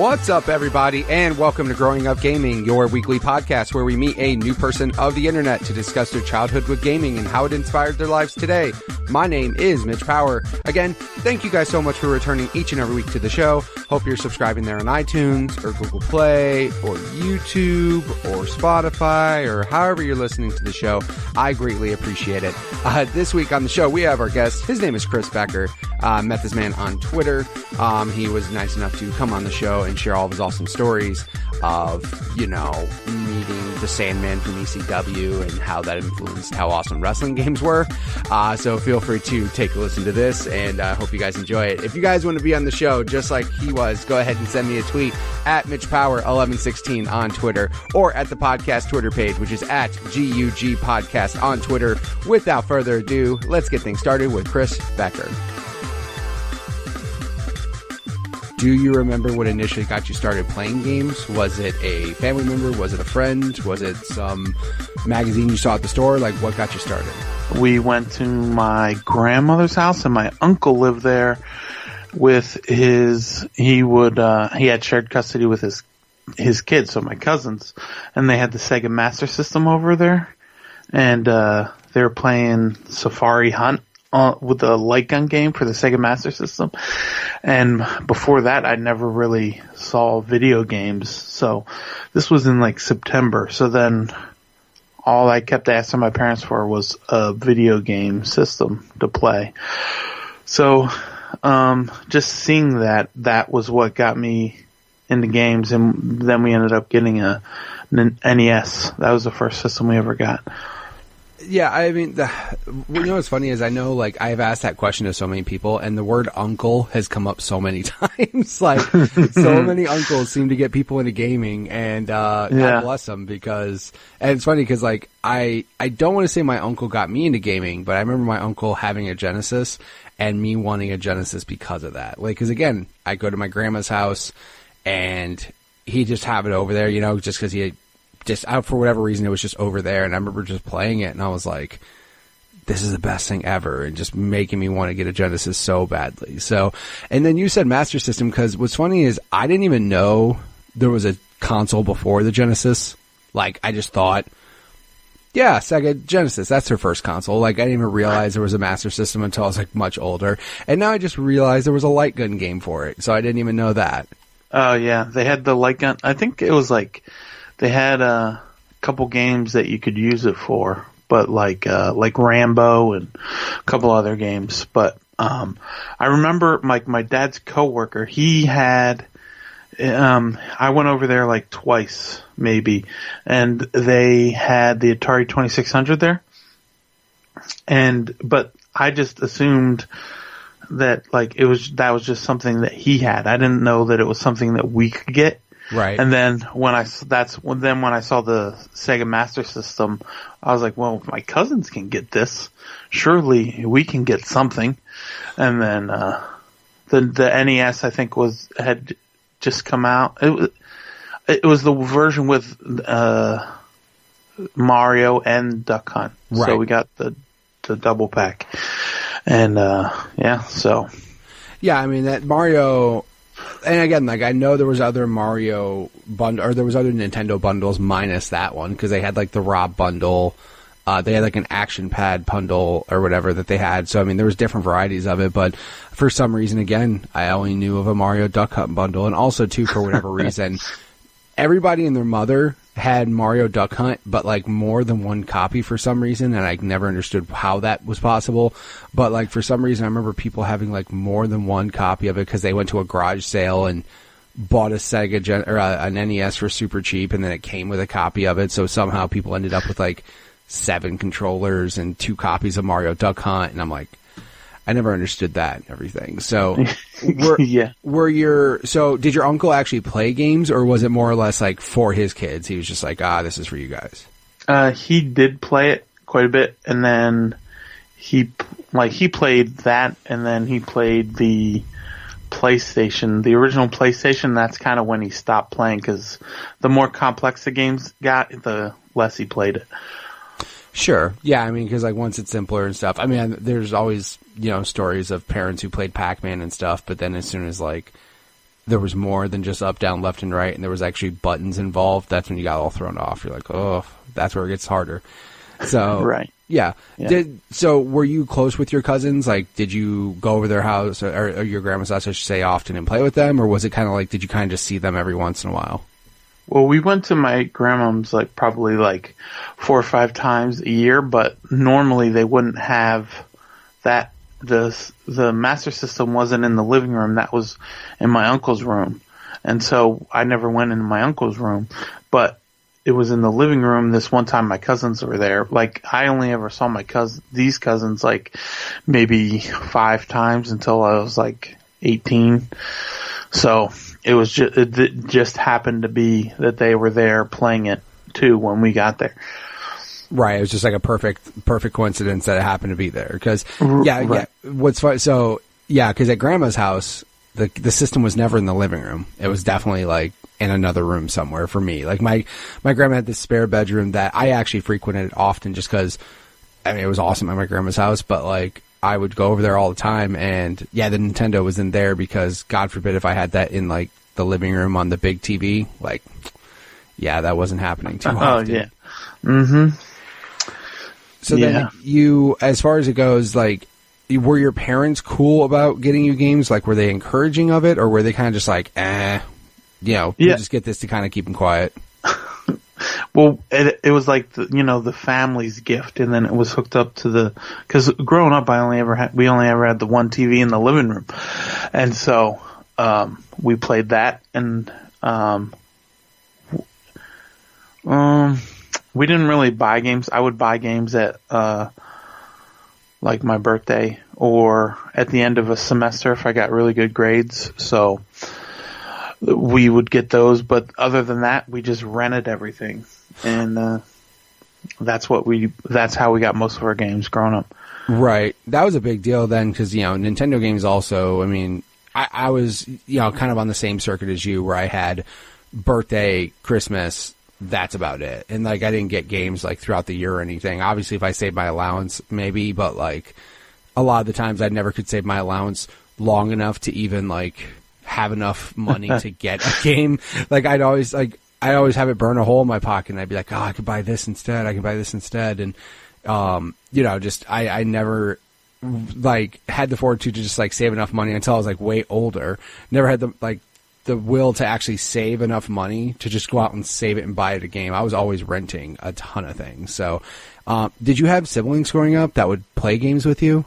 What's up, everybody, and welcome to Growing Up Gaming, your weekly podcast where we meet a new person of the internet to discuss their childhood with gaming and how it inspired their lives today. My name is Mitch Power. Again, thank you guys so much for returning each and every week to the show. Hope you're subscribing there on iTunes or Google Play or YouTube or Spotify or however you're listening to the show. I greatly appreciate it. This week on the show, we have our guest. His name is Chris Becker. Met this man on Twitter. He was nice enough to come on the show and share all of his awesome stories of, meeting the Sandman from ECW and how that influenced how awesome wrestling games were. So feel free to take a listen to this, and I hope you guys enjoy it. If you guys want to be on the show just like he was, go ahead and send me a tweet at MitchPower1116 on Twitter, or at the podcast Twitter page, which is at GUG Podcast on Twitter. Without further ado, let's get things started with Chris Becker. Do you remember what initially got you started playing games? Was it a family member? Was it a friend? Was it some magazine you saw at the store? Like, what got you started? We went to my grandmother's house, and my uncle lived there with he had shared custody with his kids, so my cousins, and they had the Sega Master System over there, and they were playing Safari Hunt with the light gun game for the Sega Master System. And before that, I never really saw video games. So this was in like September. So then all I kept asking my parents for was a video game system to play. So just seeing that was what got me into games. And then we ended up getting an NES. That was the first system we ever got. Yeah, I mean, what's funny is I know, like, I've asked that question to so many people, and the word uncle has come up so many times. Like, so many uncles seem to get people into gaming, and God bless them, because, and it's funny because, like, I don't want to say my uncle got me into gaming, but I remember my uncle having a Genesis, and me wanting a Genesis because of that. Like, because, again, I go to my grandma's house, and he'd just have it over there, just because he had just out for whatever reason, it was just over there, and I remember just playing it, and I was like, this is the best thing ever, and just making me want to get a Genesis so badly. So, and then you said Master System, because what's funny is I didn't even know there was a console before the Genesis. Like, I just thought, yeah, Sega Genesis, that's her first console. Like, I didn't even realize there was a Master System until I was, like, much older. And now I just realized there was a light gun game for it, so I didn't even know that. Oh, yeah, they had the light gun. I think it was, like, they had a couple games that you could use it for, but like Rambo and a couple other games. But I remember my dad's coworker, he had I went over there like twice maybe, and they had the Atari 2600 there. But I just assumed that that was just something that he had. I didn't know that it was something that we could get. Right. And then when I saw the Sega Master System, I was like, well, if my cousins can get this, surely we can get something. And then the NES, I think, had just come out. It was the version with Mario and Duck Hunt. Right. So we got the double pack. And so yeah, I mean, that Mario. And again, like, I know there was other Mario bundle, or there was other Nintendo bundles minus that one, because they had like the Rob bundle, they had like an Action Pad bundle or whatever that they had. So I mean, there was different varieties of it, but for some reason, again, I only knew of a Mario Duck Hunt bundle, and also too, for whatever reason, everybody and their mother had Mario Duck Hunt, but like more than one copy for some reason, and I never understood how that was possible. But like for some reason, I remember people having like more than one copy of it because they went to a garage sale and bought a Sega or an NES for super cheap, and then it came with a copy of it. So somehow people ended up with like 7 controllers and 2 copies of Mario Duck Hunt, and I'm like, I never understood that and everything. So, so did your uncle actually play games, or was it more or less like for his kids? He was just like, this is for you guys. He did play it quite a bit, and then he played that, and then he played the PlayStation, the original PlayStation. That's kind of when he stopped playing, because the more complex the games got, the less he played it. Sure. Yeah, I mean, because like once it's simpler and stuff. I mean, there's always, stories of parents who played Pac-Man and stuff, but then as soon as like there was more than just up, down, left, and right, and there was actually buttons involved, that's when you got all thrown off. You're like, oh, that's where it gets harder. So, right. Yeah. So were you close with your cousins? Like, did you go over their house or your grandma's house, I should say, often and play with them? Or was it kind of like, did you kind of just see them every once in a while? Well, we went to my grandmom's like probably like 4 or 5 times a year, but normally they wouldn't have that. The Master System wasn't in the living room. That was in my uncle's room. And so I never went into my uncle's room, but it was in the living room. This one time my cousins were there. Like, I only ever saw these cousins like maybe 5 times until I was like 18. So it just happened to be that they were there playing it too when we got there. Right. It was just like a perfect coincidence that it happened to be there. Cause Right. yeah. What's fun. So yeah, cause at grandma's house, the system was never in the living room. It was definitely like in another room somewhere for me. Like my grandma had this spare bedroom that I actually frequented often just cause I mean, it was awesome at my grandma's house, but like I would go over there all the time and yeah, the Nintendo was in there because God forbid if I had that in like the living room on the big TV, like, yeah, that wasn't happening too often. Oh yeah. Mm-hmm. So then you, as far as it goes, like, were your parents cool about getting you games? Like, were they encouraging of it, or were they kind of just like, we'll just get this to kind of keep them quiet? Well, it was like the family's gift, and then it was hooked up to because growing up, we only ever had the one TV in the living room, and so we played that, and we didn't really buy games. I would buy games at like my birthday or at the end of a semester if I got really good grades. So we would get those, but other than that, we just rented everything, and that's how we got most of our games growing up. Right, that was a big deal then, because Nintendo games also. I mean, I was kind of on the same circuit as you, where I had birthday, Christmas. That's about it. And like, I didn't get games like throughout the year or anything. Obviously, if I saved my allowance, maybe, but like a lot of the times I never could save my allowance long enough to even like have enough money to get a game. Like, I'd always have it burn a hole in my pocket, and I'd be like, oh, I could buy this instead. And, I never like had the fortitude to just like save enough money until I was like way older. Never had the will to actually save enough money to just go out and save it and buy it a game. I was always renting a ton of things. So, did you have siblings growing up that would play games with you?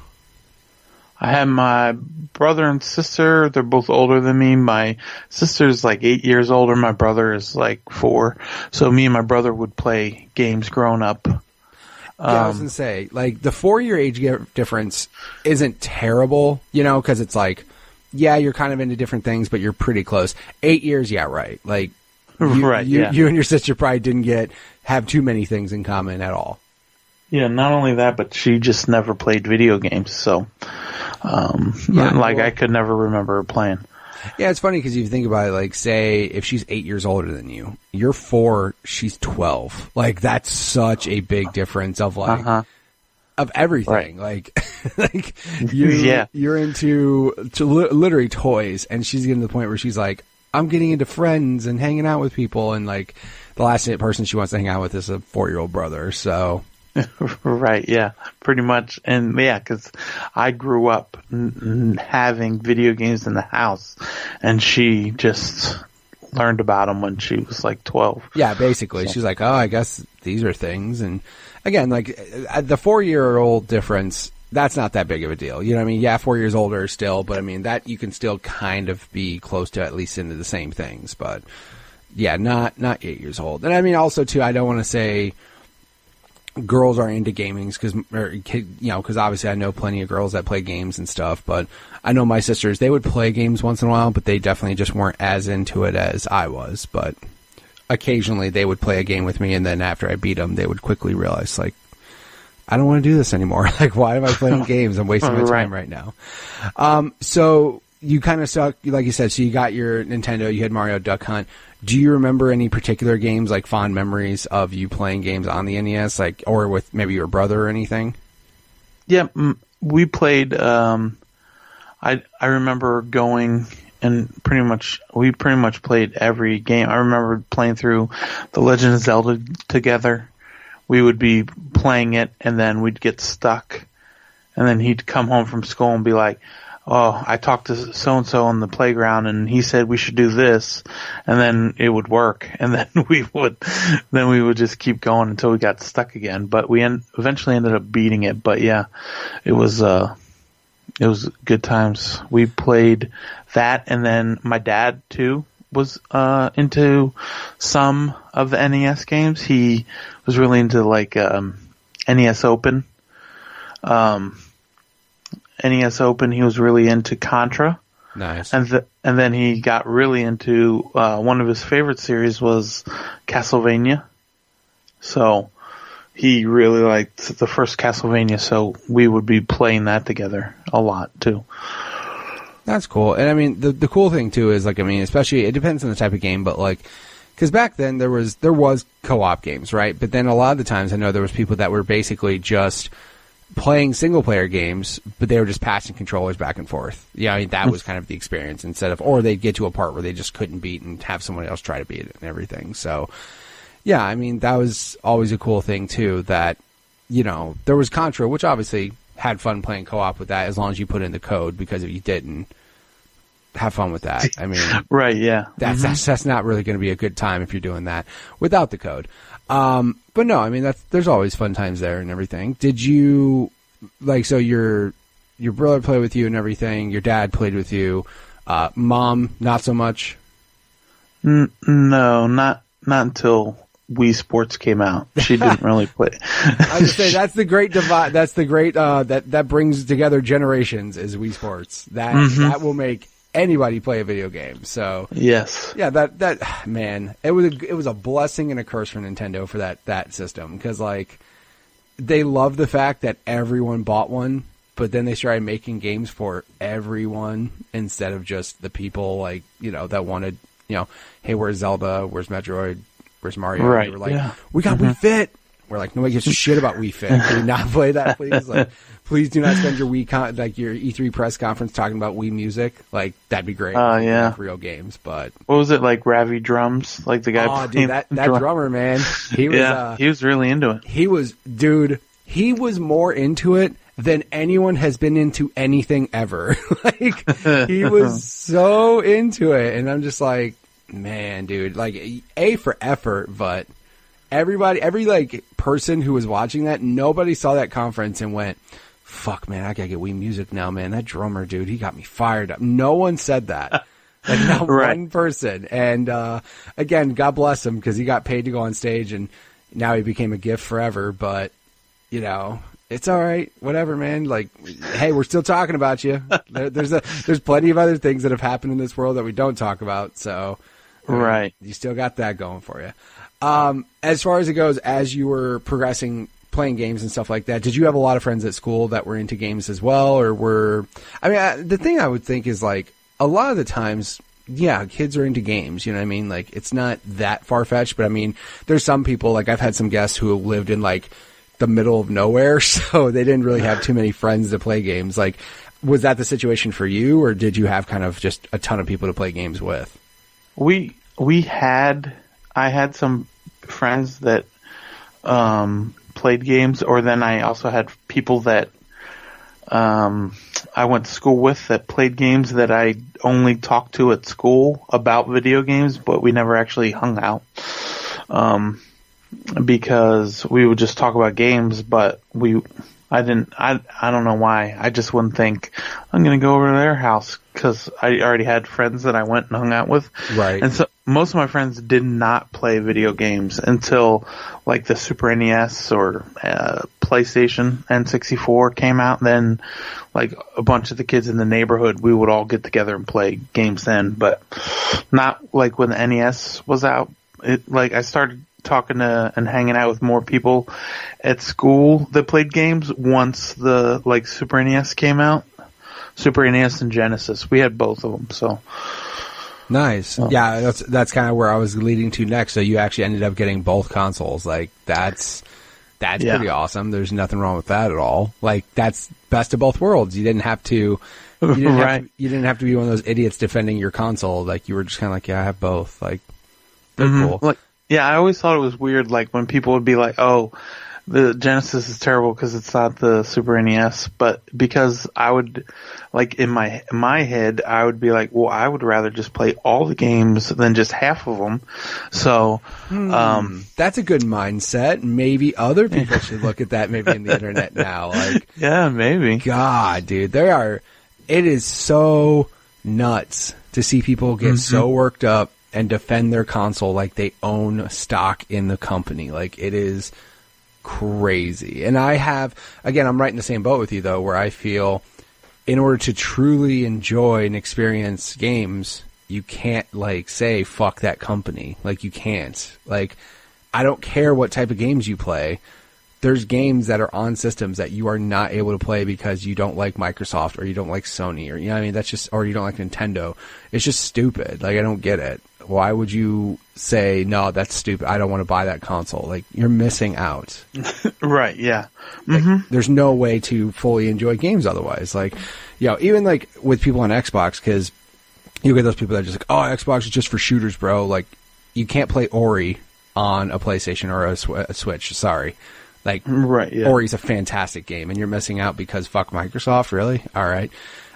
I had my brother and sister. They're both older than me. My sister's like 8 years older. My brother is like 4. So me and my brother would play games growing up. I was going to say, like, the 4-year age difference isn't terrible, because it's like, yeah, you're kind of into different things, but you're pretty close. 8 years, yeah, right. Like, you and your sister probably didn't have too many things in common at all. Yeah, not only that, but she just never played video games, so, I could never remember her playing. Yeah, it's funny because if you think about it, like, say, if she's 8 years older than you, you're 4, she's 12. Like, that's such a big difference of, like, of everything. Right. Like you're into literally toys, and she's getting to the point where she's like, I'm getting into friends and hanging out with people, and like the last person she wants to hang out with is a 4-year-old brother. So right, yeah, pretty much. And yeah, because I grew up having video games in the house, and she just learned about them when she was like 12. Yeah, basically. So she's like, oh, I guess these are things. And again, like the 4-year-old difference, that's not that big of a deal. You know what I mean? Yeah, 4 years older still, but I mean, that you can still kind of be close to at least into the same things. But yeah, not 8 years old. And I mean, also too, I don't want to say girls are into gaming because obviously I know plenty of girls that play games and stuff, but I know my sisters, they would play games once in a while, but they definitely just weren't as into it as I was. But occasionally they would play a game with me, and then after I beat them, they would quickly realize, like, I don't want to do this anymore. Like, why am I playing games? I'm wasting my time right now. So you kind of suck, like you said, so you got your Nintendo, you had Mario Duck Hunt. Do you remember any particular games, like fond memories of you playing games on the NES, like, or with maybe your brother or anything? Yeah, we played, I remember going and we pretty much played every game. I remember playing through The Legend of Zelda together. We would be playing it, and then we'd get stuck, and then he'd come home from school and be like, "Oh, I talked to so-and-so on the playground, and he said we should do this," and then it would work, and then we would just keep going until we got stuck again. But we eventually ended up beating it. But yeah, it was good times. We played that, and then my dad too was into some of the NES games. He was really into like NES Open. NES Open, he was really into Contra. Nice. And then he got really into one of his favorite series was Castlevania. So he really liked the first Castlevania, so we would be playing that together a lot too. That's cool. And I mean, the cool thing too is like, I mean, especially it depends on the type of game, but like, because back then there was co-op games, right? But then a lot of the times I know there was people that were basically just playing single player games, but they were just passing controllers back and forth. Yeah, I mean, that was kind of the experience instead of, or they'd get to a part where they just couldn't beat and have someone else try to beat it and everything. So yeah, I mean, that was always a cool thing too, that, you know, there was Contra, which obviously had fun playing co-op with that as long as you put in the code, because if you didn't, have fun with that. I mean, right, yeah. That's not really going to be a good time if you're doing that without the code. But no, I mean, there's always fun times there and everything. Did you, like, so your brother played with you and everything, your dad played with you, mom, not so much? No, not until Wii Sports came out. She didn't really play. I was say that's the great divide. That's the great that brings together generations is Wii Sports. That will make anybody play a video game. So yes, yeah, that man, it was a blessing and a curse for Nintendo for that system, because like they love the fact that everyone bought one, but then they started making games for everyone instead of just the people like, you know, that wanted, you know, hey, where's Zelda, where's Metroid, where's Mario? Right. They were like, yeah. We got Wii Fit. We're like, nobody gives a shit about Wii Fit. Can we not play that, please? Like, please do not spend your your E3 press conference talking about Wii music. Like, that'd be great. Yeah. Real games, but what was it, like Ravi Drums? Like the guy. Oh, dude, that drummer, man. He was. He was really into it. He was more into it than anyone has been into anything ever. Like, he was so into it, and I'm just like, man, dude. Like, A, for effort, but every like person who was watching that, nobody saw that conference and went, fuck, man, I gotta get Wii Music now, man. That drummer, dude, he got me fired up. No one said that. Like, not one person. And again, God bless him, because he got paid to go on stage, and now he became a gift forever. But, you know, it's all right. Whatever, man. Like, hey, we're still talking about you. There's plenty of other things that have happened in this world that we don't talk about. So, right, you still got that going for you. As far as it goes, as you were progressing, playing games and stuff like that, did you have a lot of friends at school that were into games as well, or the thing I would think is, like, a lot of the times, yeah, kids are into games, you know what I mean? Like, it's not that far-fetched, but I mean, there's some people, like, I've had some guests who have lived in, like, the middle of nowhere, so they didn't really have too many friends to play games. Like, was that the situation for you, or did you have kind of just a ton of people to play games with? I had some friends that played games, or then I also had people that I went to school with that played games that I only talked to at school about video games, but we never actually hung out because we would just talk about games. But I don't know why. I just wouldn't think I'm going to go over to their house, because I already had friends that I went and hung out with. Right. And so most of my friends did not play video games until like the Super NES or PlayStation N64 came out. Then like a bunch of the kids in the neighborhood, we would all get together and play games then, but not like when the NES was out. Like I started talking to and hanging out with more people at school that played games once the like Super NES came out. Super NES and Genesis. We had both of them, so nice. Oh. Yeah, that's kind of where I was leading to next. So you actually ended up getting both consoles. Like, that's That's pretty awesome. There's nothing wrong with that at all. Like, that's best of both worlds. You didn't have to, you didn't have to be one of those idiots defending your console. Like, you were just kind of like, yeah, I have both. Like, they're cool. Like, yeah, I always thought it was weird, like, when people would be like, oh, the Genesis is terrible because it's not the Super NES, but because I would, like, in my head, I would be like, well, I would rather just play all the games than just half of them. So, that's a good mindset. Maybe other people should look at that maybe in the internet now. Like, yeah, maybe. God, dude, it is so nuts to see people get so worked up and defend their console like they own stock in the company. Like, it is crazy. And I'm right in the same boat with you, though, where I feel in order to truly enjoy and experience games, you can't, like, say, fuck that company. Like, you can't. Like, I don't care what type of games you play. There's games that are on systems that you are not able to play because you don't like Microsoft or you don't like Sony or, you know what I mean? That's just, or you don't like Nintendo. It's just stupid. Like, I don't get it. Why would you say, no, that's stupid, I don't want to buy that console? Like, you're missing out. Right, yeah. Like, there's no way to fully enjoy games otherwise. Like, you know, even like with people on Xbox, because you get those people that are just like, oh, Xbox is just for shooters, bro. Like, you can't play Ori on a PlayStation or a Switch. Sorry. Like, right, yeah. Ori's a fantastic game, and you're missing out because fuck Microsoft, really? All right.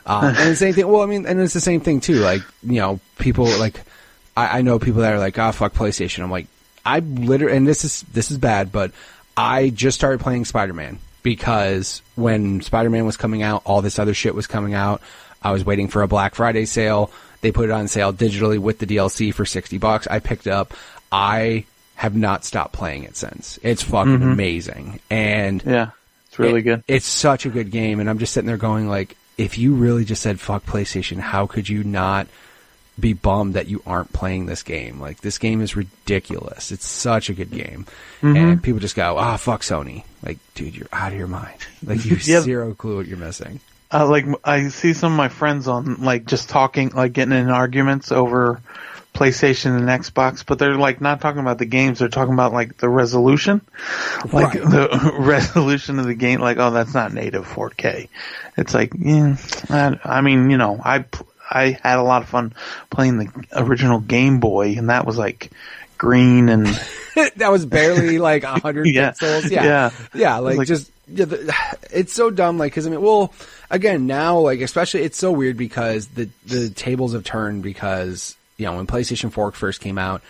And the same thing, well, I mean, and it's the same thing, too. Like, you know, people, like, I know people that are like, fuck PlayStation. I'm like, I literally, and this is bad, but I just started playing Spider-Man because when Spider-Man was coming out, all this other shit was coming out. I was waiting for a Black Friday sale. They put it on sale digitally with the DLC for $60. I picked it up. I have not stopped playing it since. It's fucking amazing. And yeah, it's really good. It's such a good game. And I'm just sitting there going, like, if you really just said fuck PlayStation, how could you not be bummed that you aren't playing this game? Like, this game is ridiculous. It's such a good game. And people just go, fuck Sony. Like, dude, you're out of your mind. Like, you have zero clue what you're missing. Like, I see some of my friends on, like, just talking, like, getting in arguments over PlayStation and Xbox, but they're, like, not talking about the games. They're talking about, like, the resolution. Like, the resolution of the game. Like, oh, that's not native 4K. It's like, yeah, I mean, you know, I had a lot of fun playing the original Game Boy, and that was like green and that was barely like 100 pixels. Yeah. Like just it's so dumb. Like, because I mean, well, again, now, like, especially, it's so weird because the tables have turned because, you know, when PlayStation 4 first came out,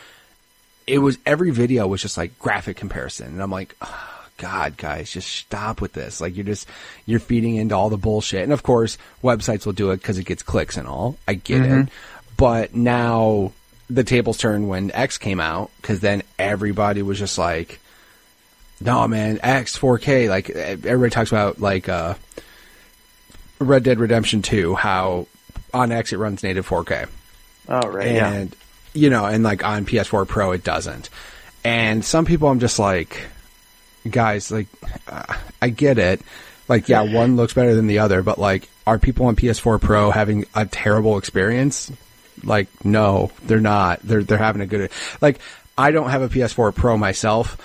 it was, every video was just like graphic comparison, and I'm like, oh, God, guys, just stop with this. Like, you're feeding into all the bullshit. And of course, websites will do it because it gets clicks and all. I get it. But now the tables turned when X came out, because then everybody was just like, no, man, X 4K. Like, everybody talks about, like, Red Dead Redemption 2, how on X it runs native 4K. Oh, right. And, you know, and like on PS4 Pro it doesn't. And some people, I'm just like, guys, like, I get it. Like, yeah, one looks better than the other, but, like, are people on PS4 Pro having a terrible experience? Like, no, they're not. They're having a good, like, I don't have a PS4 Pro myself,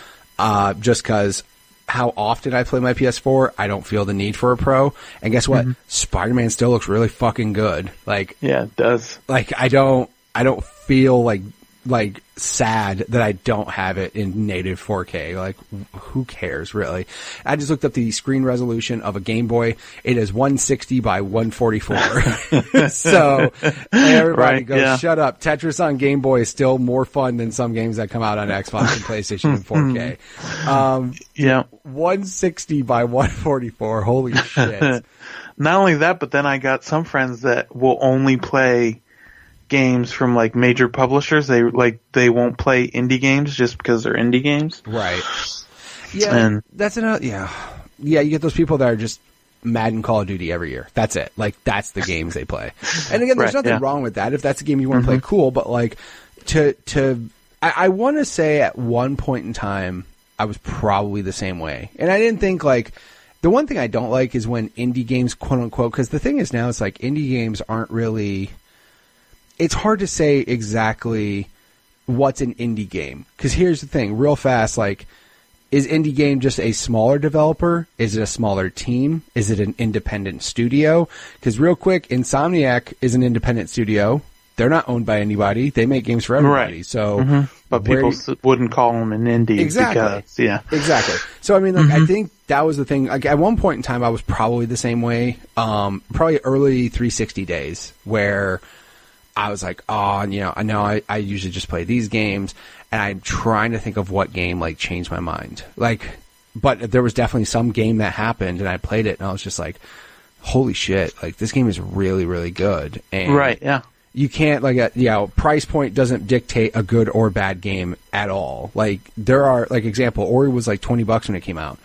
just because how often I play my PS4, I don't feel the need for a Pro. And guess what? Spider-Man still looks really fucking good. Like, yeah, it does. Like, I don't feel like sad that I don't have it in native 4K. Like, who cares, really? I just looked up the screen resolution of a Game Boy. It is 160 by 144. So everybody goes, shut up. Tetris on Game Boy is still more fun than some games that come out on Xbox and PlayStation in 4K. Yeah. 160 by 144. Holy shit. Not only that, but then I got some friends that will only play games from, like, major publishers. They won't play indie games just because they're indie games. Right. Yeah. And that's another, yeah, you get those people that are just Madden, Call of Duty every year. That's it. Like, that's the games they play. And again, there's nothing wrong with that. If that's a game you want to play, cool. But, like, I want to say at one point in time, I was probably the same way. And I didn't think, like, the one thing I don't like is when indie games, quote unquote, because the thing is now, it's like indie games aren't really, it's hard to say exactly what's an indie game. Because here's the thing, real fast, like, is indie game just a smaller developer? Is it a smaller team? Is it an independent studio? Because real quick, Insomniac is an independent studio. They're not owned by anybody. They make games for everybody. Right. So, but people wouldn't call them an indie. Exactly. Because, yeah. Exactly. So, I mean, like, I think that was the thing. Like, at one point in time, I was probably the same way. Probably early 360 days where I was like, oh, you know, I usually just play these games, and I'm trying to think of what game, like, changed my mind. Like, but there was definitely some game that happened, and I played it, and I was just like, holy shit, like, this game is really, really good. And right, yeah. You can't, like, price point doesn't dictate a good or bad game at all. Like, there are, like, example, Ori was like $20 when it came out.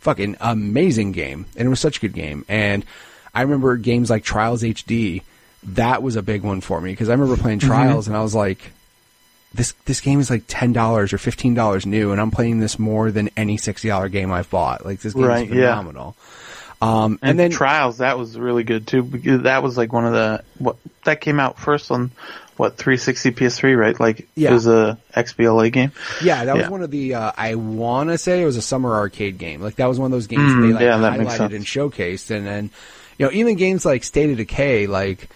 Fucking amazing game. And it was such a good game. And I remember games like Trials HD, that was a big one for me. Because I remember playing Trials and I was like, this game is like $10 or $15 new, and I'm playing this more than any $60 game I've bought. Like, this game is phenomenal. Yeah. And then Trials, that was really good too, because that was like one of that came out first on 360 PS3, right? Like, it was a XBLA game. Yeah, that was one of the I want to say it was a summer arcade game. Like, that was one of those games that they highlighted and showcased. And then, you know, even games like State of Decay, like,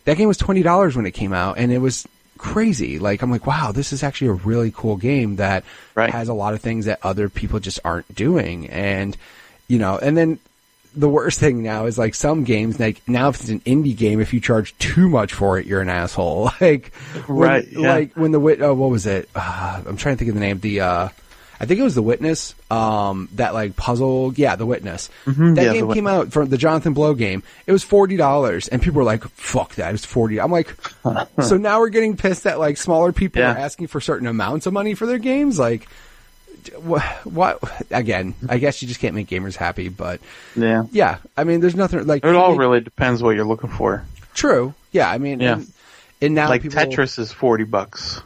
that game was $20 when it came out, and it was crazy. Like, I'm like, wow, this is actually a really cool game that has a lot of things that other people just aren't doing. And, you know, and then the worst thing now is, like, some games, like, now if it's an indie game, if you charge too much for it, you're an asshole. Like, like when what was it? I'm trying to think of the name. I think it was The Witness. That, like, puzzle. Yeah, The Witness. That game came out from the Jonathan Blow game. It was $40, and people were like, "Fuck that! It's $40." I'm like, so now we're getting pissed that, like, smaller people are asking for certain amounts of money for their games, like. What again? I guess you just can't make gamers happy, but yeah. I mean, there's nothing like it. All really depends what you're looking for. True. Yeah. I mean, and now like Tetris is $40.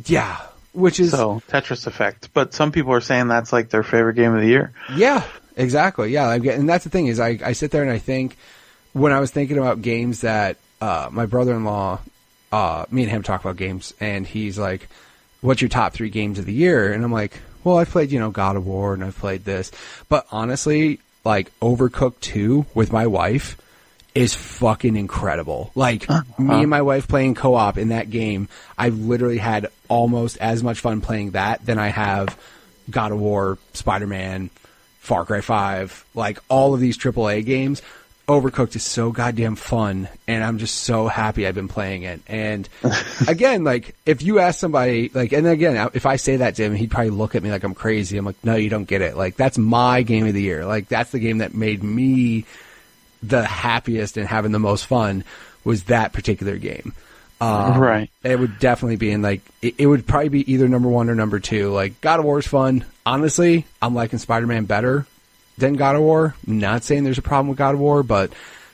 Yeah, which is so Tetris Effect. But some people are saying that's like their favorite game of the year. Yeah, exactly. Yeah, and that's the thing is, I sit there and I think when I was thinking about games that my brother-in-law, me and him talk about games, and he's like, "What's your top 3 games of the year?" And I'm like, well, I've played, God of War, and I've played this. But honestly, like, Overcooked 2 with my wife is fucking incredible. Like, me and my wife playing co-op in that game, I've literally had almost as much fun playing that than I have God of War, Spider-Man, Far Cry 5, like, all of these AAA games. Overcooked is so goddamn fun, and I'm just so happy I've been playing it. And again, like, if you ask somebody, like, and again, if I say that to him, he'd probably look at me like I'm crazy. I'm like, no, you don't get it. Like, that's my game of the year. Like, that's the game that made me the happiest and having the most fun was that particular game. Right. It would definitely be in, like, it would probably be either number 1 or number 2. Like, God of War is fun. Honestly, I'm liking Spider-Man better than God of War. Not saying there's a problem with God of War, but,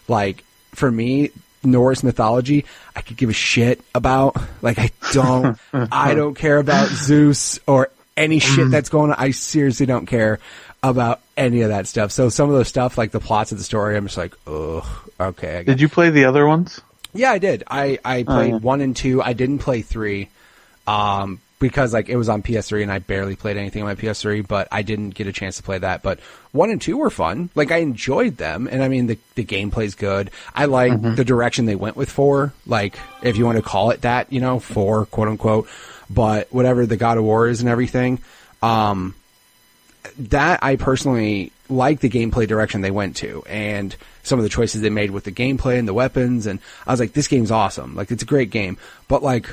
like, for me, Norse mythology, I could give a shit about. Like, I don't care about Zeus or any shit that's going on. I seriously don't care about any of that stuff. So some of those stuff, like the plots of the story, I'm just like, ugh, okay. Did you play the other ones? Yeah, I did. I played 1 and 2. I didn't play 3. Because, like, it was on PS3 and I barely played anything on my PS3, but I didn't get a chance to play that. But 1 and 2 were fun. Like, I enjoyed them. And I mean, the gameplay's good. I like the direction they went with 4. Like, if you want to call it that, 4, quote unquote. But whatever the God of War is and everything, that I personally like the gameplay direction they went to. And some of the choices they made with the gameplay and the weapons. And I was like, this game's awesome. Like, it's a great game. But, like,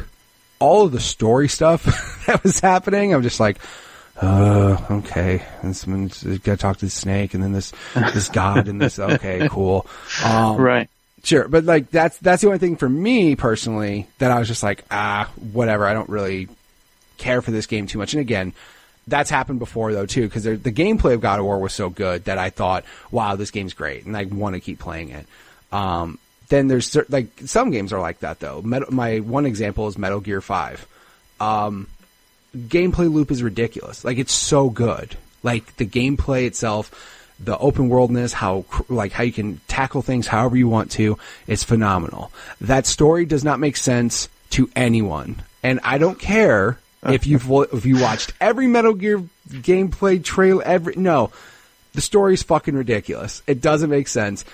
all of the story stuff that was happening, I'm just like, okay. Gotta talk to the snake, and then this god, and this, okay, cool. Right. Sure. But, like, that's the only thing for me personally that I was just like, whatever. I don't really care for this game too much. And again, that's happened before though too, because the gameplay of God of War was so good that I thought, wow, this game's great, and I want to keep playing it. Then there's, like, some games are like that, though. My one example is Metal Gear 5. Gameplay loop is ridiculous. Like, it's so good. Like, the gameplay itself, the open worldness, how you can tackle things however you want to, is phenomenal. That story does not make sense to anyone. And I don't care if you watched every Metal Gear gameplay trailer, no. The story's fucking ridiculous. It doesn't make sense.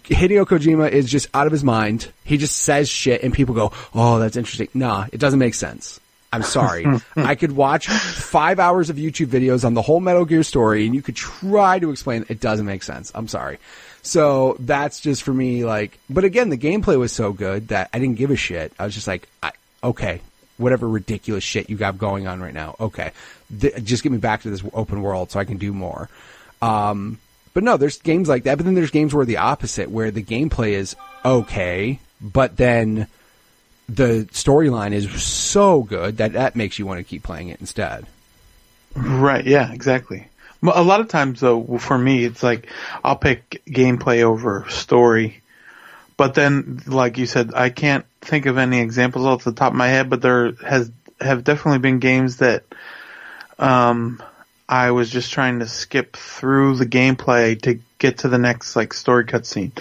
Hideo Kojima is just out of his mind. He just says shit and people go, oh, that's interesting. Nah, it doesn't make sense. I'm sorry. I could watch 5 hours of YouTube videos on the whole Metal Gear story and you could try to explain it. It doesn't make sense. I'm sorry. So that's just for me, like, but again, the gameplay was so good that I didn't give a shit. I was just like, okay, whatever ridiculous shit you got going on right now. Okay. Just get me back to this open world so I can do more. But no, there's games like that, but then there's games where the opposite, where the gameplay is okay, but then the storyline is so good that makes you want to keep playing it instead. Right, yeah, exactly. A lot of times, though, for me, it's like I'll pick gameplay over story. But then, like you said, I can't think of any examples off the top of my head, but there have definitely been games that I was just trying to skip through the gameplay to get to the next like story cutscene.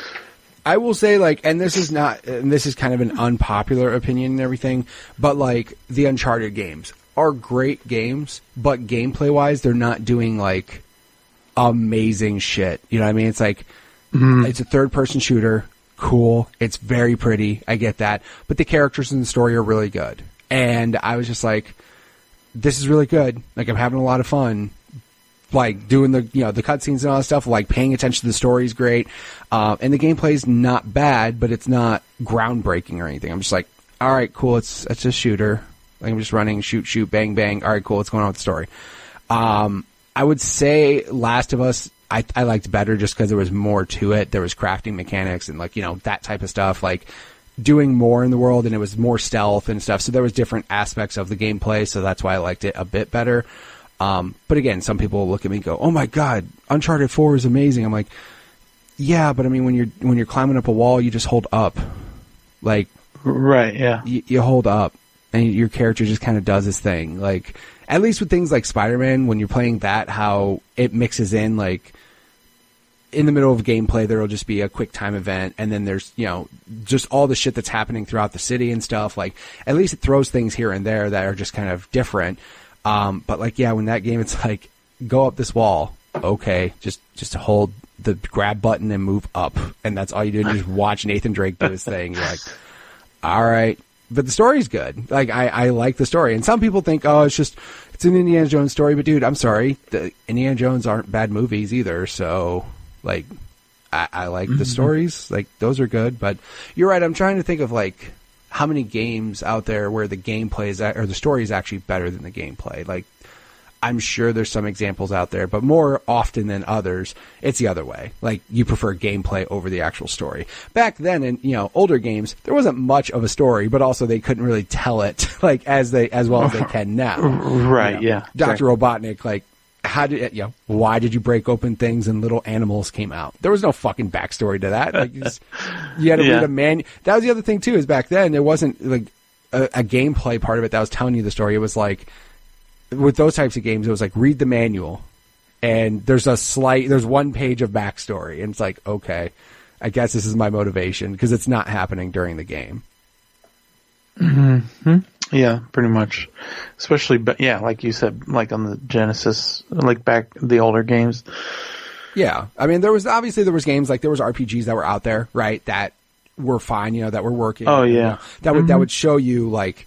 I will say, like, and this is kind of an unpopular opinion and everything, but like the Uncharted games are great games, but gameplay wise, they're not doing like amazing shit. You know what I mean? It's like, It's a third person shooter. Cool. It's very pretty. I get that. But the characters in the story are really good. And I was just like, this is really good. Like, I'm having a lot of fun. Like, doing the cutscenes and all that stuff, like, paying attention to the story is great. And the gameplay's not bad, but it's not groundbreaking or anything. I'm just like, all right, cool, it's a shooter. Like, I'm just running, shoot, bang, bang. All right, cool, what's going on with the story? I would say Last of Us, I liked better just because there was more to it. There was crafting mechanics and, like, that type of stuff. Like, doing more in the world, and it was more stealth and stuff. So there was different aspects of the gameplay, so that's why I liked it a bit better. But again, some people look at me and go, "Oh my God, Uncharted 4 is amazing." I'm like, "Yeah, but I mean, when you're climbing up a wall, you just hold up, like, right? Yeah, you hold up, and your character just kind of does his thing. Like, at least with things like Spider-Man, when you're playing that, how it mixes in, like, in the middle of gameplay, there will just be a quick time event, and then there's just all the shit that's happening throughout the city and stuff. Like, at least it throws things here and there that are just kind of different." But like, yeah, when that game, it's like, go up this wall. Okay. Just hold the grab button and move up. And that's all you do. And just watch Nathan Drake do his thing. You're like, all right. But the story's good. Like, I like the story. And some people think, oh, it's an Indiana Jones story. But dude, I'm sorry. The Indiana Jones aren't bad movies either. So like, I like the stories. Like, those are good. But you're right. I'm trying to think of like, how many games out there where the gameplay is or the story is actually better than the gameplay? Like, I'm sure there's some examples out there, but more often than others, it's the other way. Like, you prefer gameplay over the actual story. Back then, in older games, there wasn't much of a story, but also they couldn't really tell it like as well as they can now. Right? Yeah. Dr. Robotnik, like, why did you break open things and little animals came out? There was no fucking backstory to that. Like, you had to read a manual. That was the other thing too, is back then there wasn't like a gameplay part of it that was telling you the story. It was like, with those types of games, it was like, read the manual and there's one page of backstory, and it's like, okay, I guess this is my motivation, because it's not happening during the game. Mm-hmm. Yeah, pretty much. Especially, yeah, like you said, like on the Genesis, like back the older games. Yeah, I mean, there was games, like there was RPGs that were out there, right, that were fine, that were working. Oh yeah, that would show you like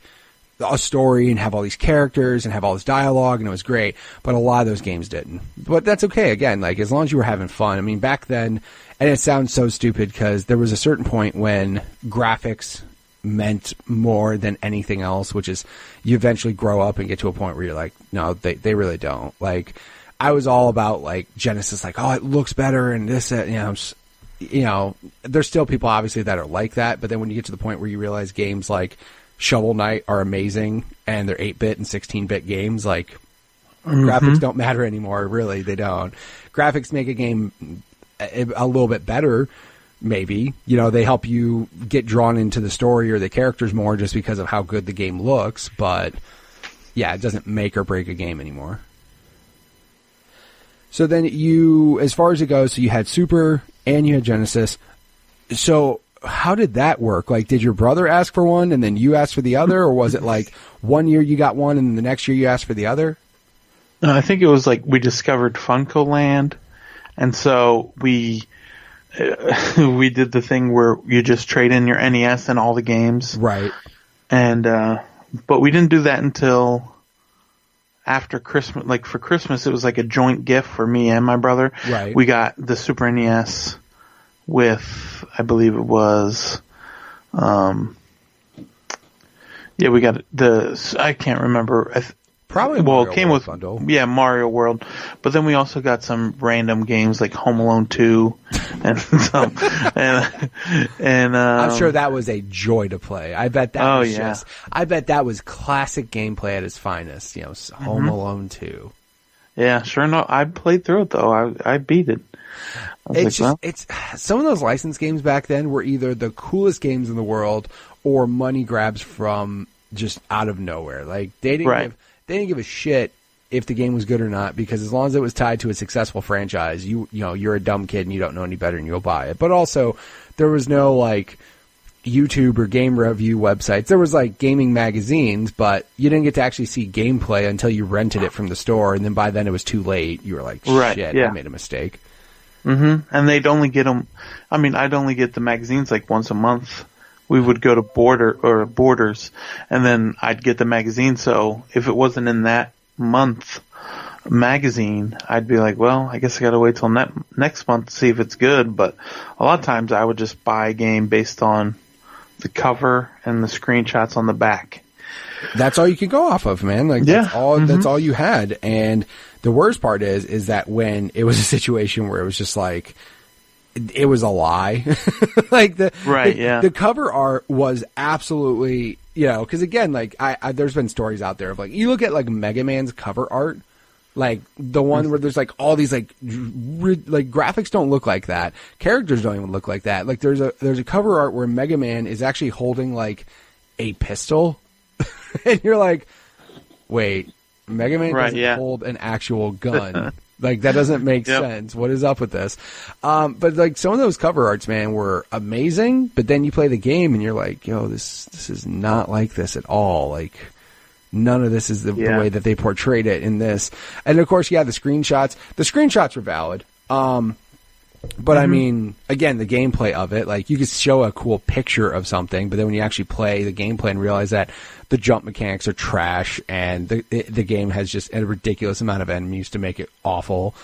a story and have all these characters and have all this dialogue, and it was great. But a lot of those games didn't. But that's okay. Again, like, as long as you were having fun. I mean, back then, and it sounds so stupid because there was a certain point when graphics meant more than anything else, which is you eventually grow up and get to a point where you're like, no, they really don't. Like, I was all about like Genesis, like, oh, it looks better and this, there's still people obviously that are like that, but then when you get to the point where you realize games like Shovel Knight are amazing and they're 8-bit and 16-bit games, like, graphics don't matter anymore. Really, they don't. Graphics make a game a little bit better. Maybe, they help you get drawn into the story or the characters more just because of how good the game looks. But yeah, it doesn't make or break a game anymore. So then as far as it goes, so you had Super and you had Genesis. So how did that work? Like, did your brother ask for one and then you asked for the other? Or was it like one year you got one and the next year you asked for the other? I think it was like we discovered Funko Land, and so we did the thing where you just trade in your NES and all the games. Right. And but we didn't do that until after Christmas. Like for Christmas, it was like a joint gift for me and my brother. Right. We got the Super NES with, I believe it was, we got I can't remember. Probably Mario it came World with bundle. Yeah, Mario World, but then we also got some random games like Home Alone 2 and some and I'm sure that was a joy to play. I bet that was I bet that was classic gameplay at its finest, Home Alone 2. Yeah, sure enough, I played through it though. I beat it. It's some of those licensed games back then were either the coolest games in the world or money grabs from just out of nowhere. Like they didn't give a shit if the game was good or not, because as long as it was tied to a successful franchise, you're a dumb kid and you don't know any better and you'll buy it. But also, there was no like YouTube or game review websites. There was like gaming magazines, but you didn't get to actually see gameplay until you rented it from the store, and then by then it was too late. You were like, shit, I made a mistake. Mm-hmm. And they'd only get them. I mean, I'd only get the magazines like once a month. We would go to Borders, and then I'd get the magazine. So if it wasn't in that month magazine, I'd be like, well, I guess I got to wait till next month to see if it's good. But a lot of times I would just buy a game based on the cover and the screenshots on the back. That's all you could go off of, man. Like that's all you had. And the worst part is that when it was a situation where it was just like, it was a lie. Like the cover art was absolutely, because again, like I there's been stories out there of like, you look at like Mega Man's cover art, like the one where there's like all these like graphics don't look like that, characters don't even look like that. Like there's a cover art where Mega Man is actually holding like a pistol, and you're like, wait, Mega Man doesn't hold an actual gun. Like, that doesn't make sense. What is up with this? But, like, some of those cover arts, man, were amazing. But then you play the game and you're like, yo, this is not like this at all. Like, none of this is the way that they portrayed it in this. And, of course, the screenshots. The screenshots were valid. But, I mean, again, the gameplay of it, like, you could show a cool picture of something, but then when you actually play the gameplay and realize that the jump mechanics are trash and the game has just a ridiculous amount of enemies to make it awful,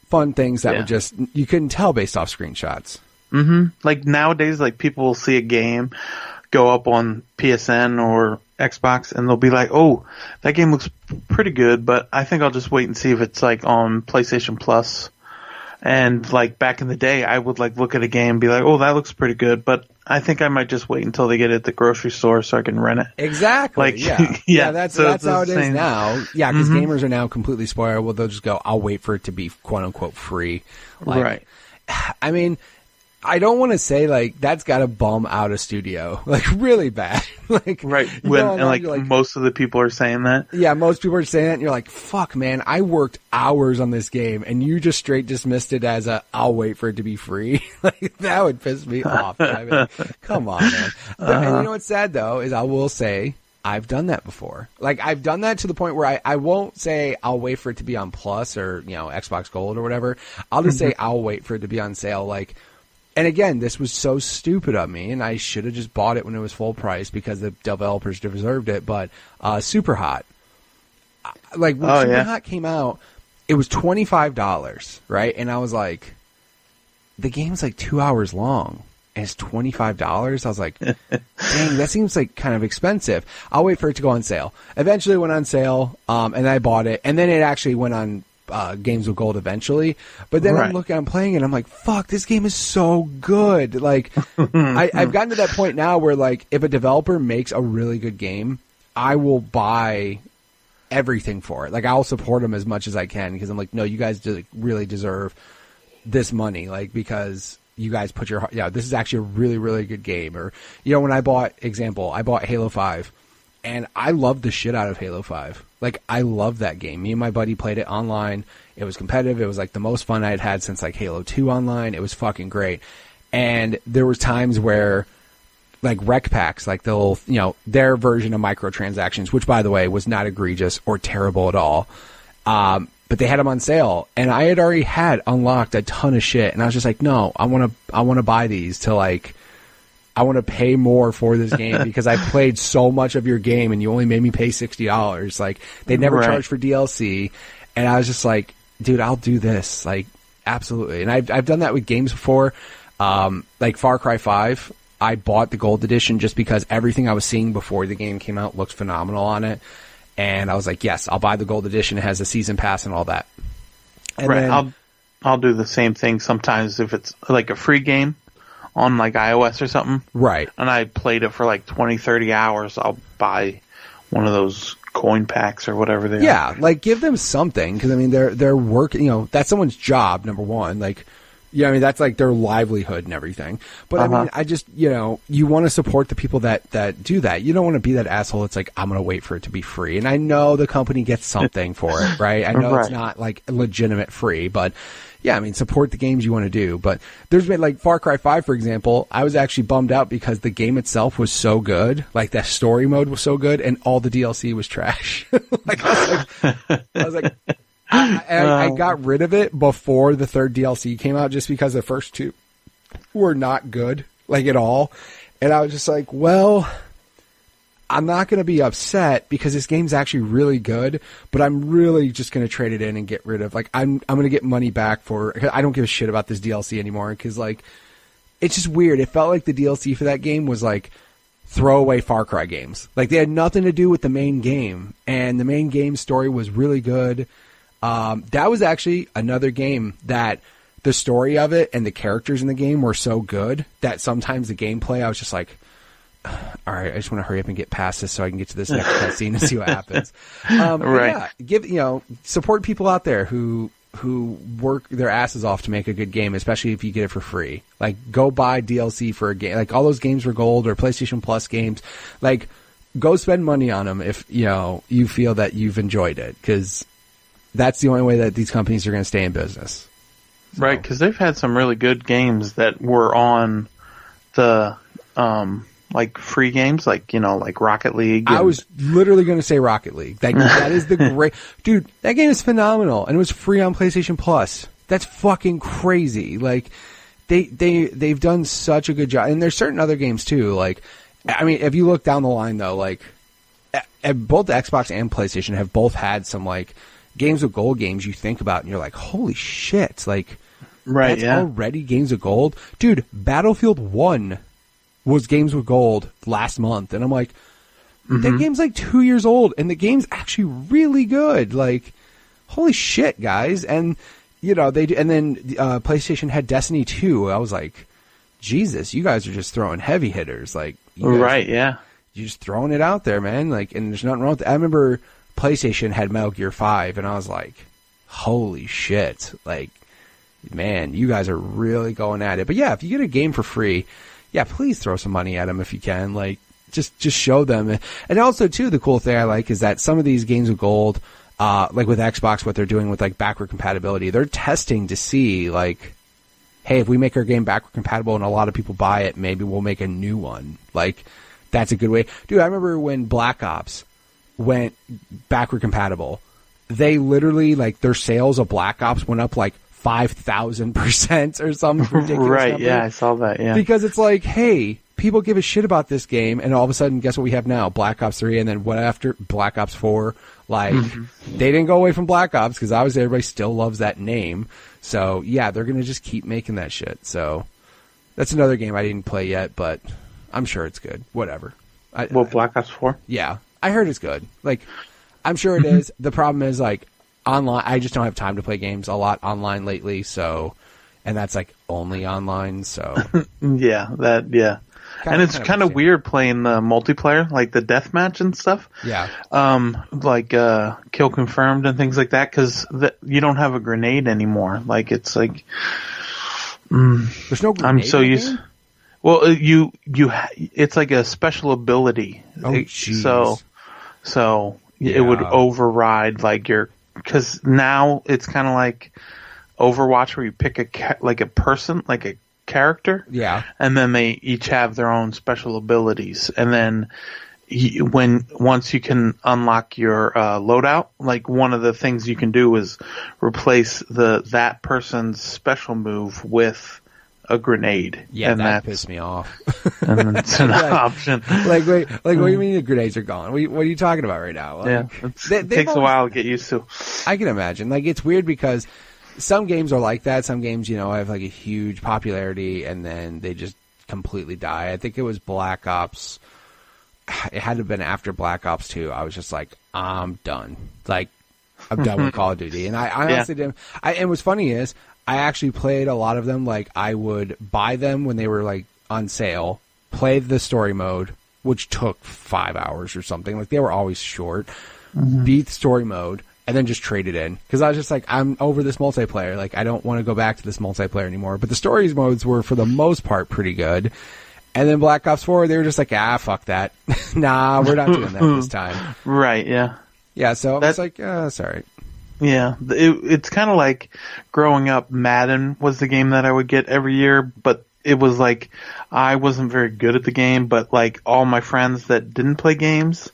fun things that were just, you couldn't tell based off screenshots. Mm-hmm. Like, nowadays, like, people will see a game go up on PSN or Xbox and they'll be like, oh, that game looks pretty good, but I think I'll just wait and see if it's, like, on PlayStation Plus. And like back in the day, I would like look at a game and be like, oh, that looks pretty good, but I think I might just wait until they get it at the grocery store so I can rent it. Exactly. Like, that's how it is now. Yeah, because gamers are now completely spoiled. Well, they'll just go, I'll wait for it to be quote unquote free. Like, right. I mean, I don't want to say like that's got to bum out a studio like really bad. Like right when most of the people are saying that. Yeah, most people are saying that, and you're like, "Fuck, man! I worked hours on this game, and you just straight dismissed it as I'll wait for it to be free." Like that would piss me off. I mean, come on, man. And you know what's sad though is I will say I've done that before. Like I've done that to the point where I won't say I'll wait for it to be on Plus or Xbox Gold or whatever. I'll just say I'll wait for it to be on sale. Like. And again, this was so stupid of me, and I should have just bought it when it was full price because the developers deserved it. But Super Hot, like when Super Hot came out, it was $25, right? And I was like, the game's like 2 hours long, and it's $25. I was like, dang, that seems like kind of expensive. I'll wait for it to go on sale. Eventually, it went on sale, and I bought it, and then it actually went on. Games with Gold eventually, but then I'm playing it and I'm like, fuck, this game is so good. Like I've gotten to that point now where like if a developer makes a really good game, I will buy everything for it. Like I'll support them as much as I can because I'm like, no, you guys really deserve this money, like because you guys put your this is actually a really, really good game. Or when I bought Halo 5 and I loved the shit out of Halo 5. Like, I love that game. Me and my buddy played it online. It was competitive. It was, like, the most fun I'd had since, like, Halo 2 online. It was fucking great. And there was times where, like, rec packs, like, the little, their version of microtransactions, which, by the way, was not egregious or terrible at all. But they had them on sale, and I had already had unlocked a ton of shit, and I was just like, no, I want to buy these to like, I want to pay more for this game because I played so much of your game and you only made me pay $60. Like, they never charged for DLC, and I was just like, dude, I'll do this. Like, absolutely. And I've done that with games before. Like Far Cry 5, I bought the gold edition just because everything I was seeing before the game came out looked phenomenal on it. And I was like, yes, I'll buy the gold edition. It has a season pass and all that. And then, I'll do the same thing sometimes if it's like a free game on like iOS or something. Right. And I played it for like 20, 30 hours. I'll buy one of those coin packs or whatever they are. Yeah, like give them something, because I mean they're working, you know, that's someone's job, number one. Like, yeah, I mean that's like their livelihood and everything. But I mean, I just, you know, you want to support the people that do that. You don't want to be that asshole. It's like, I'm going to wait for it to be free. And I know the company gets something for it, right? I know it's not like legitimate free, but yeah, I mean, support the games you want to do. But there's been like Far Cry 5, for example, I was actually bummed out because the game itself was so good. Like, that story mode was so good, and all the DLC was trash. Like, I got rid of it before the third DLC came out just because the first two were not good, like, at all. And I was just like, well, I'm not going to be upset because this game's actually really good, but I'm really just going to trade it in and get rid of, like, I'm going to get money back for, I don't give a shit about this DLC anymore, because, like, it's just weird. It felt like the DLC for that game was like throwaway Far Cry games. Like, they had nothing to do with the main game, and the main game story was really good. That was actually another game that the story of it and the characters in the game were so good that sometimes the gameplay, I was just like, all right, I just want to hurry up and get past this so I can get to this next cutscene and see what happens. Yeah, support people out there who work their asses off to make a good game, especially if you get it for free. Like, go buy DLC for a game. Like, all those games were gold, or PlayStation Plus games. Like, go spend money on them if, you know, you feel that you've enjoyed it, because that's the only way that these companies are going to stay in business. So. Right, because they've had some really good games that were on the like free games, like, you know, like Rocket League. I was literally going to say Rocket League. That is the great dude. That game is phenomenal, and it was free on PlayStation Plus. That's fucking crazy. Like, they've done such a good job, and there's certain other games too. Like, I mean, if you look down the line though, like, both Xbox and PlayStation have both had some like games with gold games you think about, and you're like, holy shit! Like, that's already games with gold, dude. Battlefield 1 was games with gold last month, and I'm like, that game's like 2 years old, and the game's actually really good. Like, holy shit, guys! And you know, they do, and then PlayStation had Destiny 2. I was like, Jesus, you guys are just throwing heavy hitters. Like, you're just throwing it out there, man. Like, and there's nothing wrong with that. I remember PlayStation had Metal Gear 5, and I was like, holy shit! Like, man, you guys are really going at it. But yeah, if you get a game for free, yeah, please throw some money at them if you can. Like, just show them. And also, too, the cool thing I like is that some of these games with gold, like with Xbox, what they're doing with like backward compatibility, they're testing to see, like, hey, if we make our game backward compatible and a lot of people buy it, maybe we'll make a new one. Like, that's a good way. Dude, I remember when Black Ops went backward compatible, they literally, like, their sales of Black Ops went up like 5,000% or some ridiculous right, number. yeah, I saw that, yeah. Because it's like, hey, people give a shit about this game, and all of a sudden, guess what we have now? Black Ops 3, and then what after? Black Ops 4. Like, they didn't go away from Black Ops, because obviously everybody still loves that name. So, yeah, they're going to just keep making that shit. So, that's another game I didn't play yet, but I'm sure it's good. Whatever. Black Ops 4? Yeah. I heard it's good. Like, I'm sure it is. The problem is, like, online, I just don't have time to play games a lot online lately, so, and that's like only online, so. Yeah. And it's kind of weird playing the multiplayer, like the deathmatch and stuff. Yeah. Like, kill confirmed and things like that, because you don't have a grenade anymore. Like, it's like, there's no grenade. I'm so used. Well, it's like a special ability. Oh, jeez. So it would override like because now it's kind of like Overwatch where you pick a person, like a character. Yeah. And then they each have their own special abilities. And then once you can unlock your loadout, like one of the things you can do is replace that person's special move with a grenade. Yeah, and that pissed me off. And it's an option. Like, wait, what do you mean the grenades are gone? What are you talking about right now? Like, it takes a while to get used to. I can imagine. Like, it's weird because some games are like that. Some games, have like a huge popularity and then they just completely die. I think it was Black Ops. It had to have been after Black Ops 2. I was just like, I'm done. Like, I'm done with Call of Duty. And I honestly didn't. And what's funny is, I actually played a lot of them. Like, I would buy them when they were, like, on sale, play the story mode, which took 5 hours or something. Like, they were always short. Beat the story mode, and then just trade it in. Because I was just like, I'm over this multiplayer. Like, I don't want to go back to this multiplayer anymore. But the stories modes were, for the most part, pretty good. And then Black Ops 4, they were just like, fuck that. Nah, we're not doing that this time. Right, yeah. Yeah, so I was like, sorry. Yeah, it's kind of like growing up, Madden was the game that I would get every year, but it was like I wasn't very good at the game, but like all my friends that didn't play games,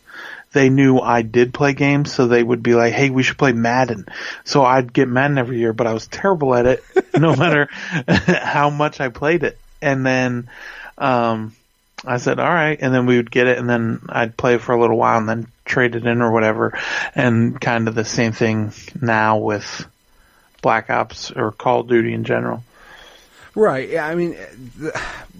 they knew I did play games, so they would be like, hey, we should play Madden. So I'd get Madden every year, but I was terrible at it, no matter how much I played it. And then I said, all right, and then we would get it, and then I'd play it for a little while, and then trade it in or whatever, and kind of the same thing now with Black Ops or Call of Duty in general. Right, yeah, I mean,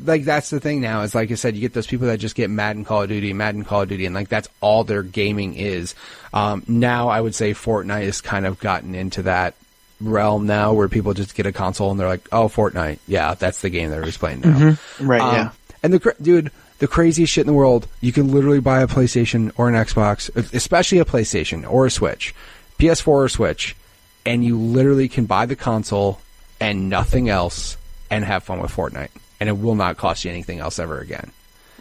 like, that's the thing now, is like I said, you get those people that just get Madden Call of Duty, and like, that's all their gaming is. Now, I would say Fortnite has kind of gotten into that realm now, where people just get a console, and they're like, oh, Fortnite, yeah, that's the game that everybody's playing now. Right, yeah. And the craziest shit in the world, you can literally buy a PlayStation or an Xbox, especially a PlayStation or a Switch, PS4 or Switch, and you literally can buy the console and nothing else and have fun with Fortnite. And it will not cost you anything else ever again.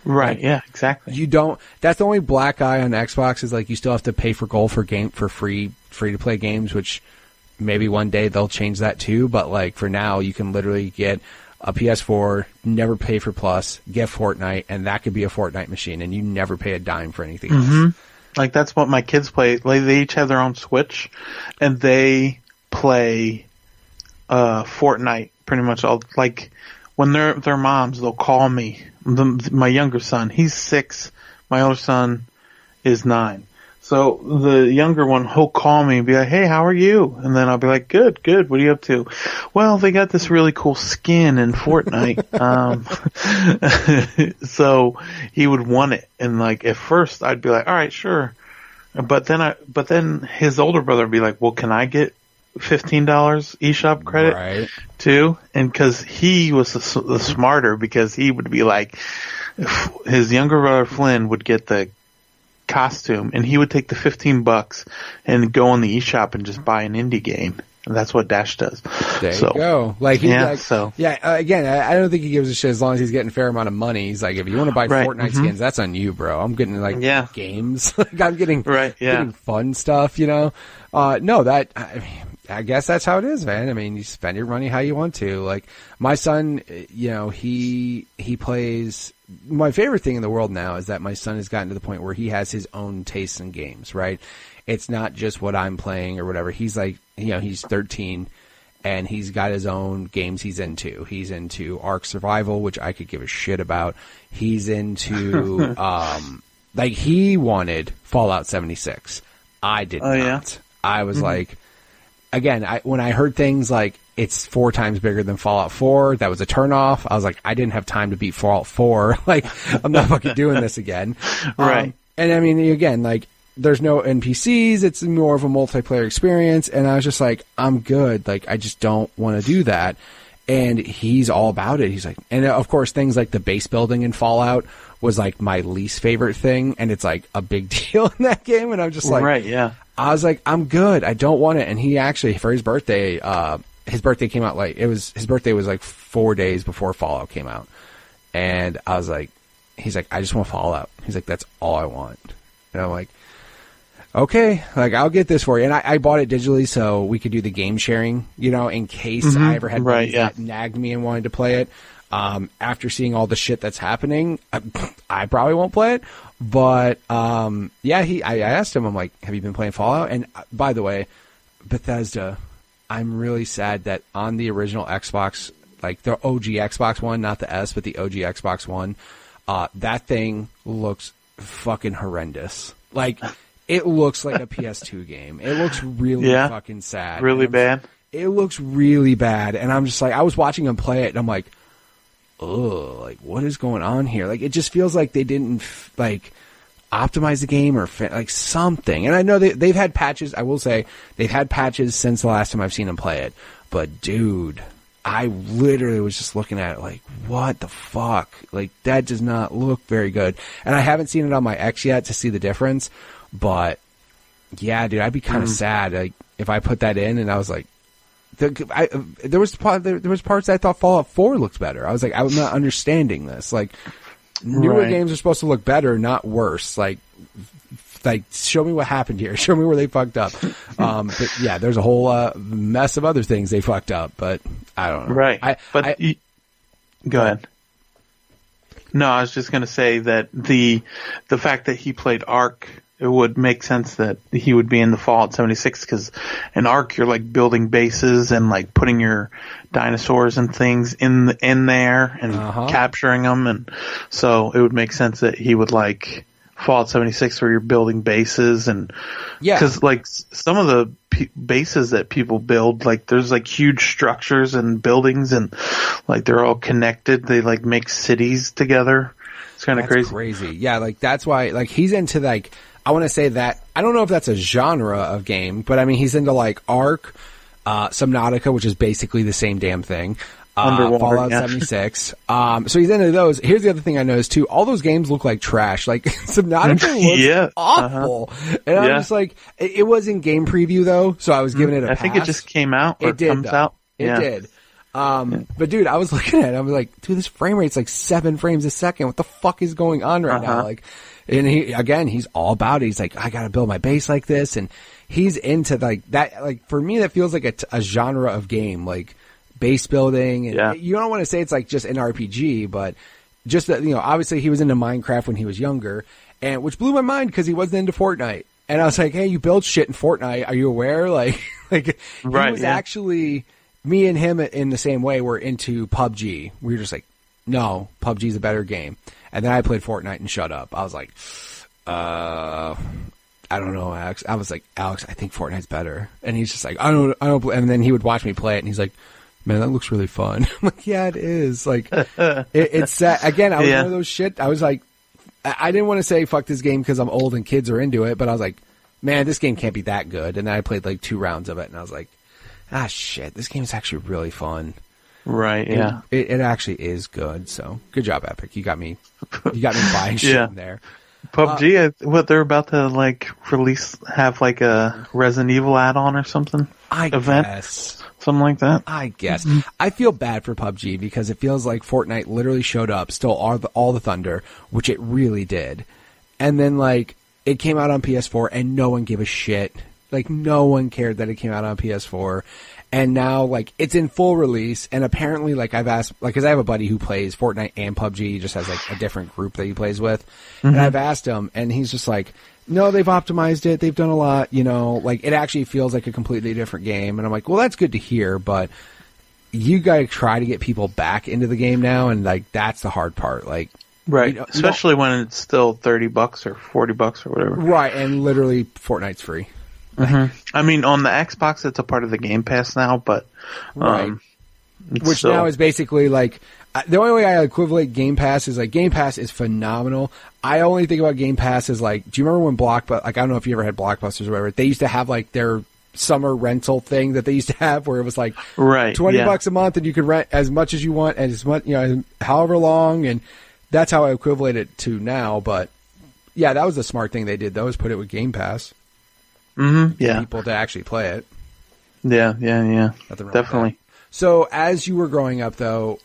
Right, like, yeah, exactly. You don't, that's the only black eye on Xbox, is like you still have to pay for gold for free to play games, which maybe one day they'll change that too, but like for now you can literally get a PS4, never pay for Plus, get Fortnite, and that could be a Fortnite machine, and you never pay a dime for anything else. Like, that's what my kids play. Like, they each have their own Switch, and they play Fortnite pretty much all. Like, when they're moms, they'll call me. My younger son, he's 6. My older son is 9. So the younger one, he'll call me and be like, hey, how are you? And then I'll be like, good. What are you up to? Well, they got this really cool skin in Fortnite. So he would want it. And like, at first I'd be like, all right, sure. But then his older brother would be like, well, can I get $15 eShop credit too? And cause he was the smarter, because he would be like, his younger brother Flynn would get the costume, and he would take the $15 and go on the eShop and just buy an indie game. And that's what Dash does. There you go. Like, again, I don't think he gives a shit as long as he's getting a fair amount of money. He's like, if you want to buy Fortnite skins, that's on you, bro. I'm getting games. Like, I'm getting getting fun stuff. No, I guess that's how it is, man. I mean, you spend your money how you want to. Like, my son, he plays. My favorite thing in the world now is that my son has gotten to the point where he has his own tastes in games, right? It's not just what I'm playing or whatever. He's like, he's 13 and he's got his own games he's into. He's into Ark Survival, which I could give a shit about. He's into, like, he wanted Fallout 76. I did not. Yeah. I was like, again, when I heard things like it's 4 times bigger than Fallout 4, that was a turnoff. I was like, I didn't have time to beat Fallout 4. Like, I'm not fucking doing this again. Right. And I mean, again, like, there's no NPCs. It's more of a multiplayer experience. And I was just like, I'm good. Like, I just don't want to do that. And he's all about it. He's like, and of course, things like the base building in Fallout was like my least favorite thing. And it's like a big deal in that game. And I'm just like, right, yeah. I was like, I'm good. I don't want it. And he actually, for his birthday came out like, his birthday was like 4 days before Fallout came out. And I was like, he's like, I just want Fallout. He's like, that's all I want. And I'm like, okay, like, I'll get this for you. And I bought it digitally so we could do the game sharing, in case I ever had that nagged me and wanted to play it. After seeing all the shit that's happening, I probably won't play it. But yeah, I asked him, I'm like, have you been playing Fallout? And by the way, Bethesda, I'm really sad that on the original Xbox, like the OG Xbox One, not the S, but the OG Xbox One, that thing looks fucking horrendous. Like, it looks like a PS2 game. It looks really fucking sad. Really bad? It looks really bad. And I'm just like, I was watching him play it, and I'm like, ugh, like, what is going on here? Like, it just feels like they didn't, like, optimize the game or, like, something. And I know they've had patches. I will say, they've had patches since the last time I've seen them play it. But, dude, I literally was just looking at it like, what the fuck? Like, that does not look very good. And I haven't seen it on my X yet to see the difference. But, yeah, dude, I'd be kind of sad, like, if I put that in and I was like, there was parts I thought Fallout 4 looked better. I was like, I'm not understanding this. Like, newer games are supposed to look better, not worse. Like, show me what happened here. Show me where they fucked up. But yeah, there's a whole mess of other things they fucked up. But I don't know. Right. Go ahead. No, I was just going to say that the fact that he played Ark, it would make sense that he would be in the Fallout 76, because in Ark you're like building bases and like putting your dinosaurs and things in there and capturing them, and so it would make sense that he would like Fallout 76 where you're building bases, and because like some of the bases that people build, like there's like huge structures and buildings and like they're all connected. They like make cities together. It's kind of crazy. Yeah, like that's why like he's into like, I want to say that, I don't know if that's a genre of game, but I mean, he's into like Ark, Subnautica, which is basically the same damn thing. Fallout 76. So he's into those. Here's the other thing I noticed too. All those games look like trash. Like Subnautica looks awful. And I'm just like, it was in game preview though, so I was giving it a pass. I think it just came out or comes out. It did. But dude, I was looking at it, I was like, dude, this frame rate's like 7 frames a second. What the fuck is going on right now? Like, and he's all about it. He's like, I gotta build my base like this, and he's into like that. Like for me, that feels like a genre of game, like base building. And you don't want to say it's like just an RPG, but just that, you know, obviously he was into Minecraft when he was younger, and which blew my mind because he wasn't into Fortnite. And I was like, hey, you build shit in Fortnite. Are you aware? Like he was actually, me and him in the same way were into PUBG. We were just like, no, PUBG's a better game. And then I played Fortnite and shut up. I was like, I don't know, Alex. I was like, Alex, I think Fortnite's better. And he's just like, I don't. And then he would watch me play it, and he's like, man, that looks really fun. I'm like, yeah, it is. Like, it's again, I was one of those shit. I was like, I didn't want to say fuck this game because I'm old and kids are into it, but I was like, man, this game can't be that good. And then I played like 2 rounds of it, and I was like, ah, shit, this game is actually really fun. Right, yeah. It actually is good. So good job, Epic. You got me buying shit in there. PUBG, what they're about to like have like a Resident Evil add-on or something? I guess. Something like that? I guess. I feel bad for PUBG because it feels like Fortnite literally showed up, stole all the thunder, which it really did. And then like it came out on PS4 and no one gave a shit. Like no one cared that it came out on PS4. And now, like, it's in full release, and apparently, like, I've asked, like, because I have a buddy who plays Fortnite and PUBG, he just has, like, a different group that he plays with, and I've asked him, and he's just like, no, they've optimized it, they've done a lot, you know, like, it actually feels like a completely different game, and I'm like, well, that's good to hear, but you gotta try to get people back into the game now, and, like, that's the hard part, like, right, you know, especially when it's still $30 or $40 or whatever. Right, and literally, Fortnite's free. I mean, on the Xbox, it's a part of the Game Pass now, but which still, now is basically like the only way I equivalent Game Pass is like Game Pass is phenomenal. I only think about Game Pass as like, do you remember when Blockbuster? Like, I don't know if you ever had Blockbusters or whatever. They used to have like their summer rental thing that they used to have, where it was like $20 a month, and you could rent as much as you want and as much, you know, however long, and that's how I equivalent it to now. But yeah, that was the smart thing they did. Though, is put it with Game Pass. Yeah, people to actually play it. Yeah, definitely. So as you were growing up, though,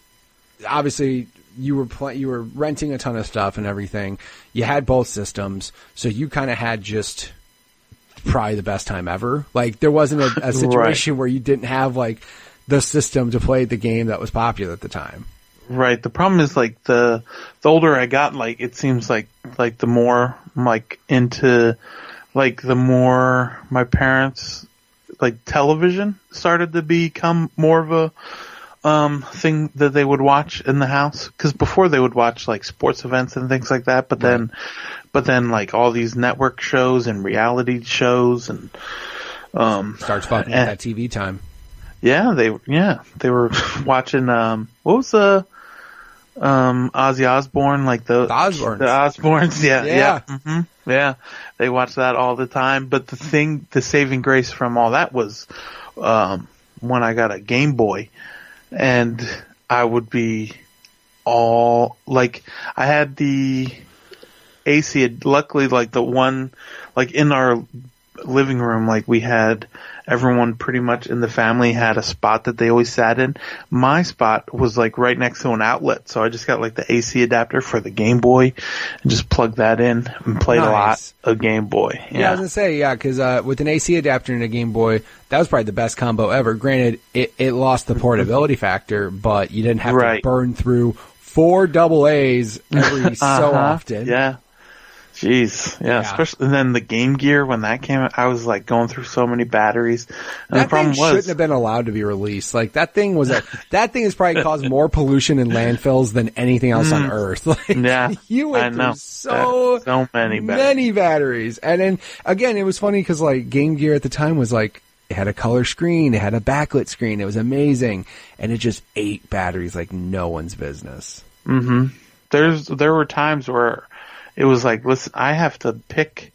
obviously you were renting a ton of stuff and everything. You had both systems, so you kind of had just probably the best time ever. Like there wasn't a situation where you didn't have like the system to play the game that was popular at the time. Right. The problem is like the older I got, like it seems like the more I'm like into like the more my parents like television started to become more of a thing that they would watch in the house. Because before they would watch like sports events and things like that, but then like all these network shows and reality shows and starts fucking with that TV time. Yeah, they were watching what was the Ozzy Osbourne, like the Osbournes, yeah. Mm-hmm. Yeah, they watched that all the time. But the saving grace from all that was when I got a Game Boy, and I would be all like, I had the AC. Luckily, like the one, like in our living room, like we had everyone pretty much in the family had a spot that they always sat in. My spot was like right next to an outlet, so I just got like the AC adapter for the Game Boy and just plugged that in and played a lot of Game Boy. Yeah, I was gonna say, because with an AC adapter and a Game Boy, that was probably the best combo ever. Granted, it lost the portability factor, but you didn't have to burn through 4 AA's every so often. Yeah. Jeez, yeah, especially, and then the Game Gear, when that came out, I was like going through so many batteries. And that the problem thing shouldn't have been allowed to be released. Like that thing has probably caused more pollution in landfills than anything else on Earth. Like, you went through so many batteries. And then again, it was funny because like Game Gear at the time was like, it had a color screen, it had a backlit screen, it was amazing, and it just ate batteries like no one's business. Mm-hmm. There were times where it was like, listen, I have to pick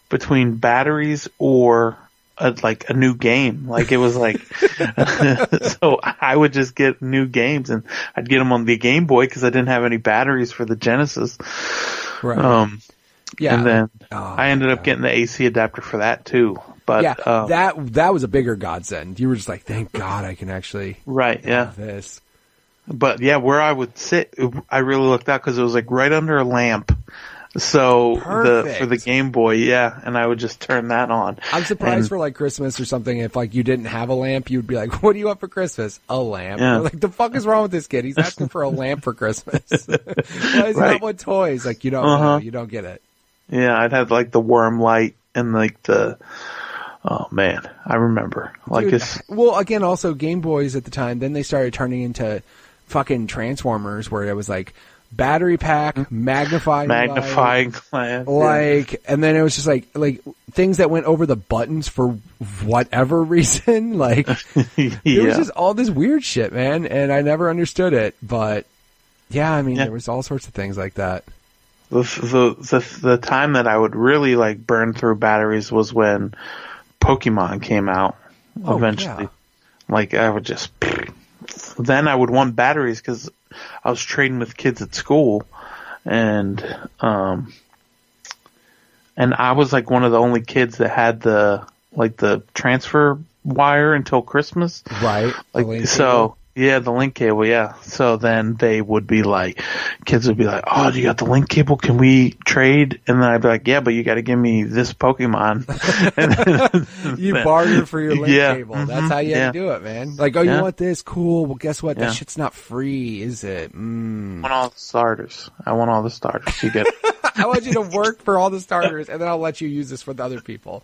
between batteries or a new game. Like it was like, so I would just get new games, and I'd get them on the Game Boy because I didn't have any batteries for the Genesis. Right. And then I ended up getting the AC adapter for that too. But that was a bigger godsend. You were just like, thank God I can actually have this. But yeah, where I would sit, I really looked out because it was like right under a lamp. So for the Game Boy, and I would just turn that on. I'm surprised for like Christmas or something, if like you didn't have a lamp, you'd be like, "What do you want for Christmas? A lamp?" Yeah. Like, the fuck is wrong with this kid? He's asking for a lamp for Christmas. Why is he not want toys? Like, you don't know, you don't get it. Yeah, I'd have like the worm light and like the. Oh man, I remember. Like this. Well, again, also Game Boys at the time. Then they started turning into fucking Transformers, where it was like battery pack, magnifying glass, like, and then it was just like things that went over the buttons for whatever reason. Like, there was just all this weird shit, man, and I never understood it. But I mean, there was all sorts of things like that. The time that I would really like burn through batteries was when Pokemon came out. Eventually, like I would just. Then I would want batteries because I was trading with kids at school, and I was like one of the only kids that had the transfer wire until Christmas. Right. Like so. Yeah, the link cable, So then they would be like, kids would be like, "Oh, do you got the link cable? Can we trade?" And then I'd be like, "Yeah, but you got to give me this Pokemon." And you barter for your link cable. That's how you had to do it, man. Like, you want this? Cool. Well, guess what? That shit's not free, is it? I want all the starters. You get it. I want you to work for all the starters, and then I'll let you use this for the other people.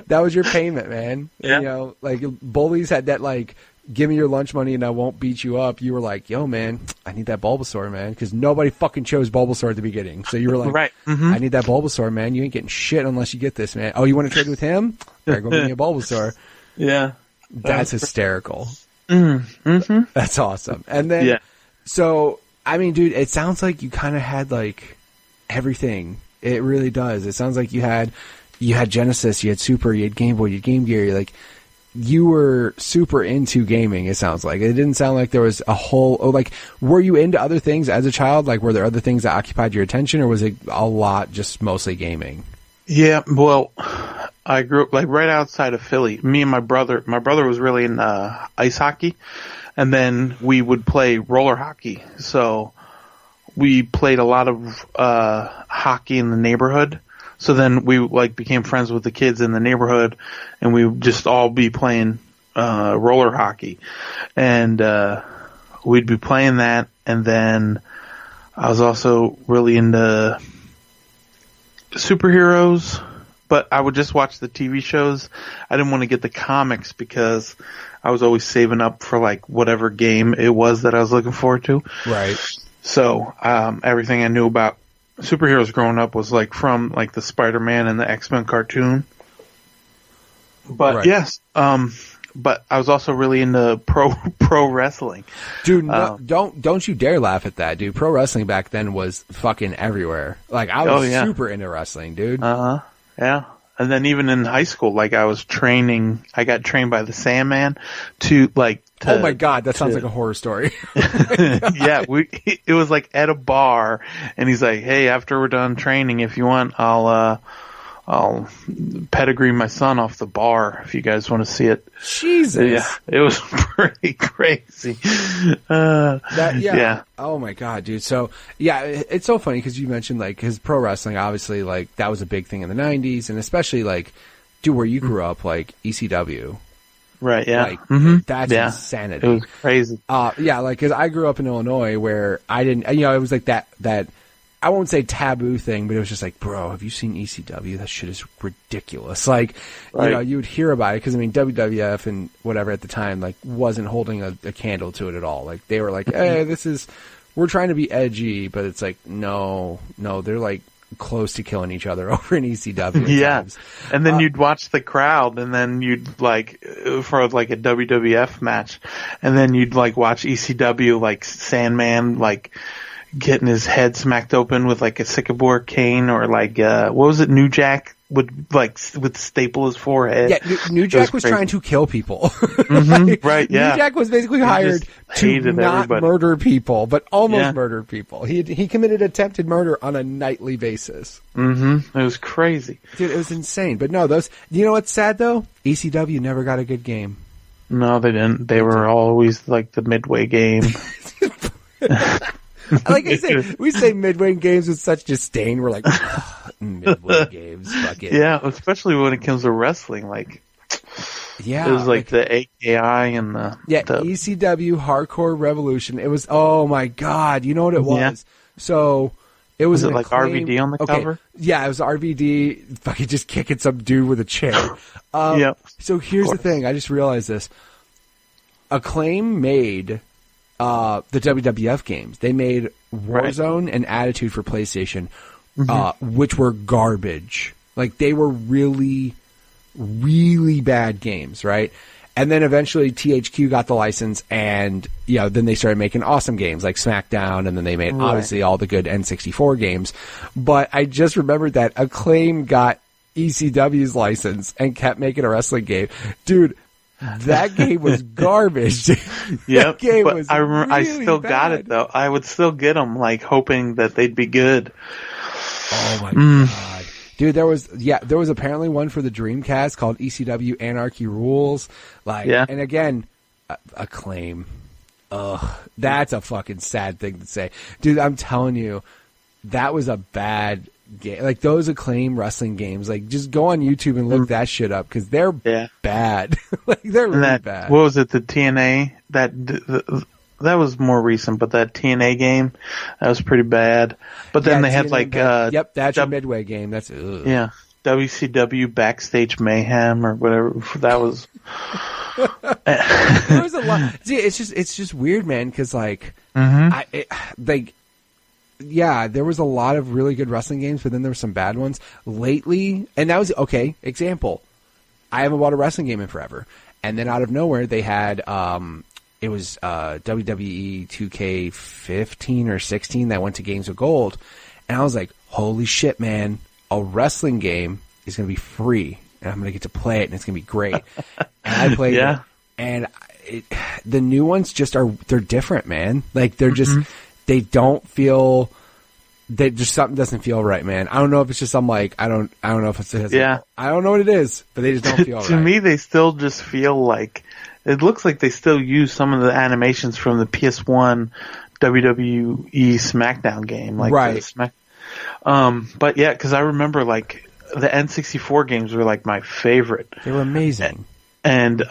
That was your payment, man. Yeah. You know, like, bullies had that, like, give me your lunch money and I won't beat you up. You were like, yo, man, I need that Bulbasaur, man. Because nobody fucking chose Bulbasaur at the beginning. So you were like, I need that Bulbasaur, man. You ain't getting shit unless you get this, man. Oh, you want to trade with him? All right, go get me a Bulbasaur. Yeah. That's hysterical. Mm-hmm. That's awesome. And then, so, I mean, dude, it sounds like you kind of had, like, everything. It really does. It sounds like you had Genesis, you had Super, you had Game Boy, you had Game Gear, you're like, you were super into gaming, it sounds like. It didn't sound like there was a whole... like, were you into other things as a child? Like, were there other things that occupied your attention, or was it a lot just mostly gaming? Yeah, well, I grew up, like, right outside of Philly. Me and my brother was really in ice hockey, and then we would play roller hockey. So we played a lot of hockey in the neighborhood. So then we like became friends with the kids in the neighborhood, and we would just all be playing roller hockey, and we'd be playing that, And then I was also really into superheroes, but I would just watch the TV shows. I didn't want to get the comics because I was always saving up for like whatever game it was that I was looking forward to. Right. So, everything I knew about superheroes growing up was like from like the Spider-Man and the X-Men cartoon. But right. yes, but I was also really into pro wrestling. Dude, no, don't you dare laugh at that, dude. Pro wrestling back then was fucking everywhere. Like, I was super into wrestling, dude. Yeah. And then even in high school, like I got trained by the Sandman oh my God, that sounds like a horror story. Yeah, it was like at a bar, and he's like, "Hey, after we're done training, if you want, I'll pedigree my son off the bar if you guys want to see it." Jesus. Yeah, it was pretty crazy. Yeah. Oh my God, dude. So yeah, it's so funny because you mentioned like his pro wrestling. Obviously, like that was a big thing in the '90s, and especially like, dude, where you grew up, like ECW. Right. Yeah. Like that's insanity. It was crazy. Yeah, like because I grew up in Illinois where I didn't. It was like that. I won't say taboo thing, but it was just like, bro, have you seen ECW? That shit is ridiculous. Like, right. You would hear about it because, I mean, WWF and whatever at the time, like, wasn't holding a candle to it at all. Like, they were like, hey, we're trying to be edgy, but it's like, no, they're like close to killing each other over in ECW. Yeah. Times. And then you'd watch the crowd, and then you'd like, for like a WWF match, and then you'd like watch ECW, like Sandman, like, getting his head smacked open with like a sycamore cane, or like what was it? New Jack would staple his forehead. Yeah, New Jack was trying to kill people. Mm-hmm, right? Yeah, New Jack was basically hired to not murder people, but almost murdered people. He committed attempted murder on a nightly basis. Mm-hmm. It was crazy, dude. It was insane. But no, you know what's sad though? ECW never got a good game. No, they didn't. They were always like the midway game. Like I said, we say midway games with such disdain. We're like, midway games, fuck it. Yeah, especially when it comes to wrestling. Like, yeah, it was like the AKI and the ECW Hardcore Revolution. It was, oh my God, you know what it was? Yeah. So it was like RVD on the cover? Yeah, it was RVD fucking just kicking some dude with a chair. Yep. So here's the thing. I just realized this. Acclaim made the WWF games. They made Warzone and Attitude for PlayStation, which were garbage. Like, they were really, really bad games, right? And then eventually THQ got the license, and then they started making awesome games like SmackDown, and then they made obviously all the good N64 games. But I just remembered that Acclaim got ECW's license and kept making a wrestling game. Dude, that game was garbage. Yep, but was I remember really I still got it though. I would still get them, like hoping that they'd be good. Oh my God, dude! There was apparently one for the Dreamcast called ECW Anarchy Rules. Like, and again, Acclaim. Ugh, that's a fucking sad thing to say, dude. I'm telling you, that was a bad game. Like, those Acclaim wrestling games, like, just go on YouTube and look that shit up because they're bad. Like, they're really bad. What was it? The TNA that was more recent, but that TNA game that was pretty bad. But then they had like that's a midway game. That's WCW Backstage Mayhem or whatever that was. There was a lot. See, it's just weird, man. Because like there was a lot of really good wrestling games, but then there were some bad ones lately. And that was example. I haven't bought a wrestling game in forever, and then out of nowhere they had it was WWE 2K15 or 16 that went to Games with Gold, and I was like, holy shit, man! A wrestling game is going to be free, and I'm going to get to play it, and it's going to be great. And I played it, and the new ones they're different, man. Like, they're just they don't feel. Something doesn't feel right, man. I don't know if it's just I don't know if it's I don't know what it is, but they just don't feel right. To me, they still just feel like it looks like they still use some of the animations from the PS1 WWE SmackDown game, like but yeah, because I remember like the N64 games were like my favorite. They were amazing. And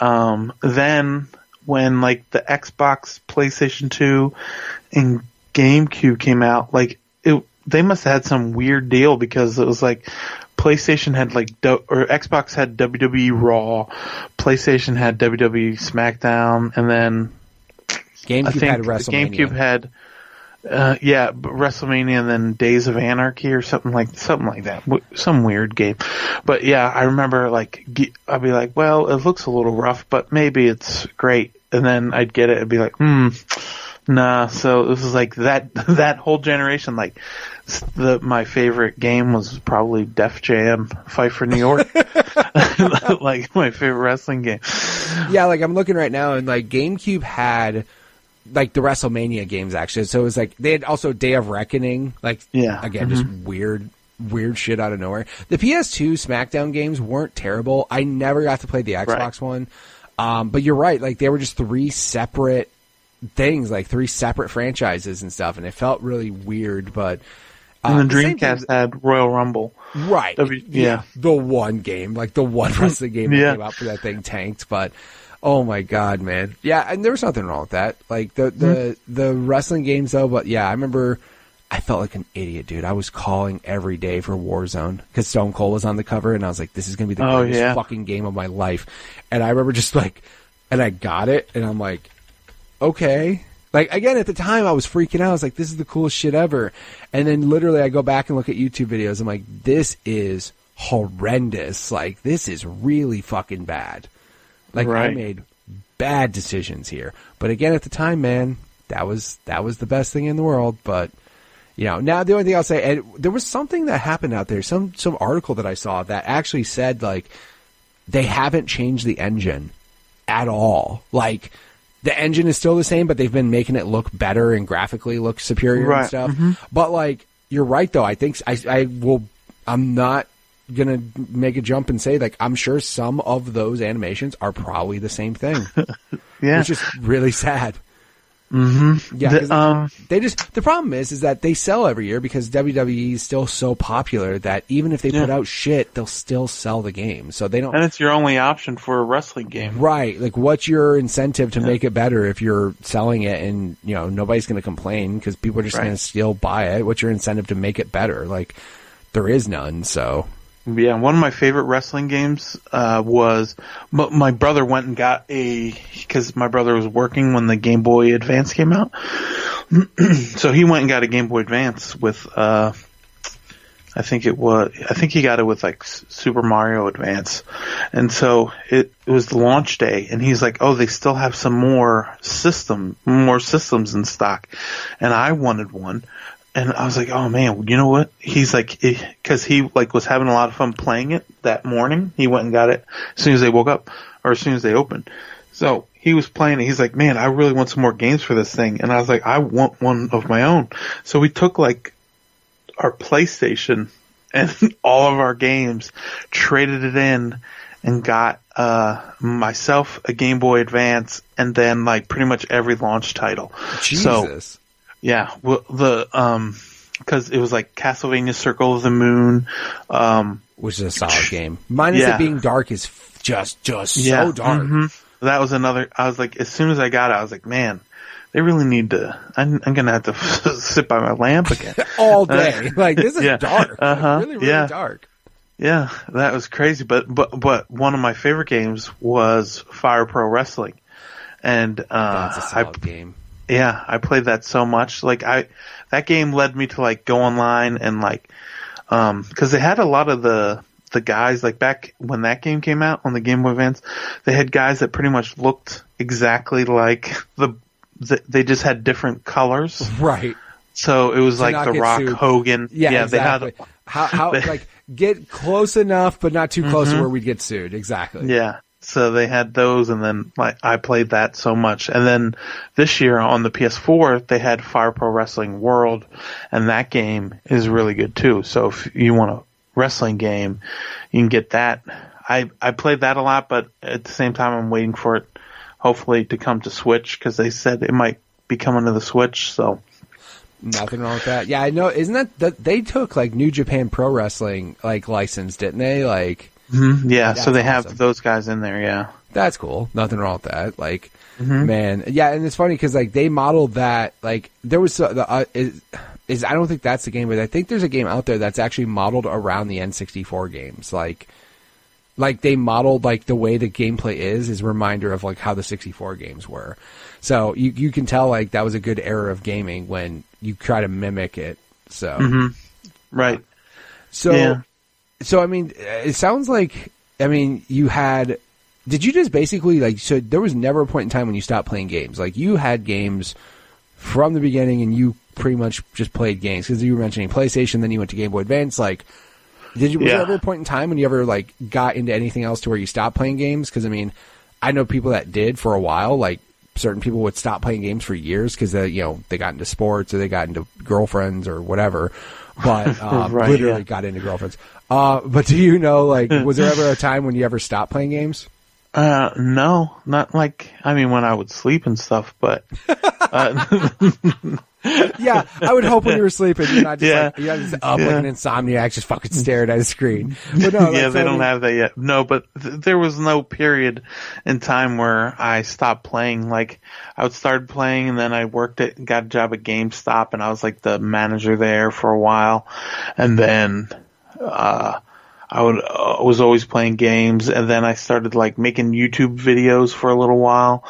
then when like the Xbox, PlayStation 2, and GameCube came out, like they must have had some weird deal because it was like PlayStation had like or Xbox had WWE Raw, PlayStation had WWE SmackDown, and then GameCube had WrestleMania. GameCube had WrestleMania, and then Days of Anarchy or something like that, some weird game. But yeah, I remember like I'd be like, well, it looks a little rough, but maybe it's great, and then I'd get it and be like, nah. So this is like that whole generation. Like my favorite game was probably Def Jam Fight for New York, like my favorite wrestling game. Yeah, like I'm looking right now, and like GameCube had like the WrestleMania games actually. So it was like they had also Day of Reckoning. Like again, just weird shit out of nowhere. The PS2 SmackDown games weren't terrible. I never got to play the Xbox one. But you're right. Like they were just three separate things, like three separate franchises and stuff, and it felt really weird. But and the Dreamcast had Royal Rumble, right? The one game, like the one wrestling game that came out for that thing tanked. But oh my god, man, yeah, and there was nothing wrong with that. Like the wrestling games though. But yeah, I remember I felt like an idiot, dude. I was calling every day for Warzone because Stone Cold was on the cover, and I was like, this is gonna be the greatest fucking game of my life. And I remember just like, and I got it, and I'm like, okay. Like, again, at the time, I was freaking out. I was like, this is the coolest shit ever. And then literally I go back and look at YouTube videos. I'm like, this is horrendous. Like, this is really fucking bad. Like, I made bad decisions here. But again, at the time, man, that was the best thing in the world. But, you know, now the only thing I'll say, and there was something that happened out there, some article that I saw that actually said, like, they haven't changed the engine at all. Like, the engine is still the same, but they've been making it look better and graphically look superior and stuff. But like, you're right though. I think I'm not gonna make a jump and say like, I'm sure some of those animations are probably the same thing. Which is really sad. Yeah, the problem is that they sell every year because WWE is still so popular that even if they put out shit, they'll still sell the game. So they don't. And it's your only option for a wrestling game, right? Like, what's your incentive to make it better if you're selling it and you know nobody's going to complain because people are just going to still buy it? What's your incentive to make it better? Like, there is none. So. Yeah, one of my favorite wrestling games was my brother went and got because my brother was working when the Game Boy Advance came out. So he went and got a Game Boy Advance with I think he got it with like Super Mario Advance. And so it was the launch day and he's like, "Oh, they still have some more systems in stock." And I wanted one. And I was like, oh man, you know what? He's like, cause he like was having a lot of fun playing it that morning. He went and got it as soon as they woke up or as soon as they opened. So he was playing it. He's like, man, I really want some more games for this thing. And I was like, I want one of my own. So we took like our PlayStation and all of our games, traded it in and got, myself a Game Boy Advance and then like pretty much every launch title. Jesus. So, yeah, well, because it was like Castlevania Circle of the Moon, which is a solid game. Minus it being dark is just so dark. That was another. I was like, as soon as I got it, I was like, man, they really need to. I'm gonna have to sit by my lamp again all day. Like this is dark, really dark. Yeah, that was crazy. But one of my favorite games was Fire Pro Wrestling, and that's a solid game. Yeah, I played that so much. Like that game led me to like go online and like, cause they had a lot of the guys like back when that game came out on the Game Boy Advance, they had guys that pretty much looked exactly like they just had different colors. Right. So it was like The Rock, sued. Hogan. Yeah, exactly. They had how like get close enough, but not too close to where we'd get sued. Exactly. Yeah. So they had those, and then I played that so much. And then this year on the PS4, they had Fire Pro Wrestling World, and that game is really good too. So if you want a wrestling game, you can get that. I played that a lot, but at the same time, I'm waiting for it, hopefully, to come to Switch, because they said it might be coming to the Switch, so. Nothing wrong with that. Yeah, I know. Isn't that they took like New Japan Pro Wrestling like license, didn't they? Like. Mm-hmm. Yeah, That's so they awesome. have those guys in there, yeah. That's cool. Nothing wrong with that. Like, man, yeah, and it's funny because like they modeled that. Like, there was I don't think that's the game, but I think there's a game out there that's actually modeled around the N64 games. Like they modeled like the way the gameplay is a reminder of like how the 64 games were. So you can tell like that was a good era of gaming when you try to mimic it. So right. So I mean, it sounds like you had. Did you just basically like? So there was never a point in time when you stopped playing games. Like you had games from the beginning, and you pretty much just played games because you were mentioning PlayStation. Then you went to Game Boy Advance. Like, was there ever a point in time when you ever like got into anything else to where you stopped playing games? Because I mean, I know people that did for a while. Like certain people would stop playing games for years because they got into sports or they got into girlfriends or whatever. But literally got into girlfriends. But do you know, like, was there ever a time when you ever stopped playing games? No, not like, I mean, when I would sleep and stuff, but, yeah, I would hope when you were sleeping, you're not just you're not just up like an insomniac, just fucking staring at a screen. But no, yeah, they don't have that yet. No, but there was no period in time where I stopped playing. Like, I would start playing and then I got a job at GameStop and I was like the manager there for a while. And then, I was always playing games, and then I started like making YouTube videos for a little while,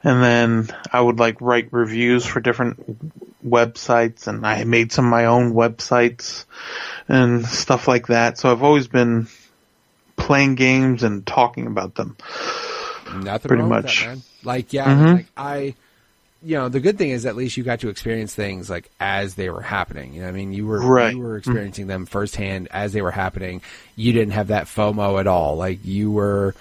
and then I would like write reviews for different websites, and I made some of my own websites and stuff like that. So I've always been playing games and talking about them. Nothing pretty wrong much. with that, man. Like, yeah, like the good thing is at least you got to experience things like as they were happening. You know what I mean? You were experiencing them firsthand as they were happening. You didn't have that FOMO at all. Like you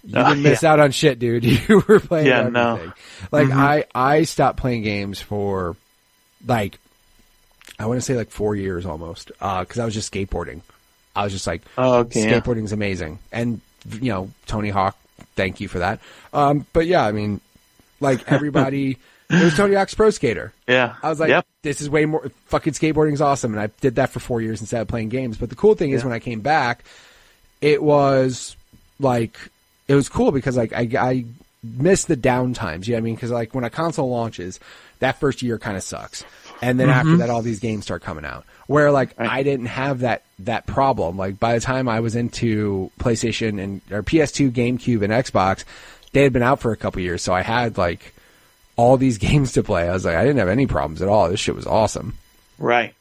didn't miss out on shit, dude. You were playing everything. No. Like I stopped playing games for like, I want to say like 4 years almost. 'Cause I was just skateboarding. I was just like, skateboarding's amazing. And Tony Hawk, thank you for that. But yeah, I mean, like everybody, it was Tony Hawk's Pro Skater. Yeah. I was like, this is way more, fucking skateboarding's awesome. And I did that for 4 years instead of playing games. But the cool thing is when I came back, it was like, it was cool because like I missed the down times. You know what I mean? Because like when a console launches, that first year kind of sucks. And then after that, all these games start coming out. Where like I didn't have that problem. Like by the time I was into PlayStation or PS2, GameCube, and Xbox, they had been out for a couple years. So I had like all these games to play. I was like, I didn't have any problems at all. This shit was awesome. Right.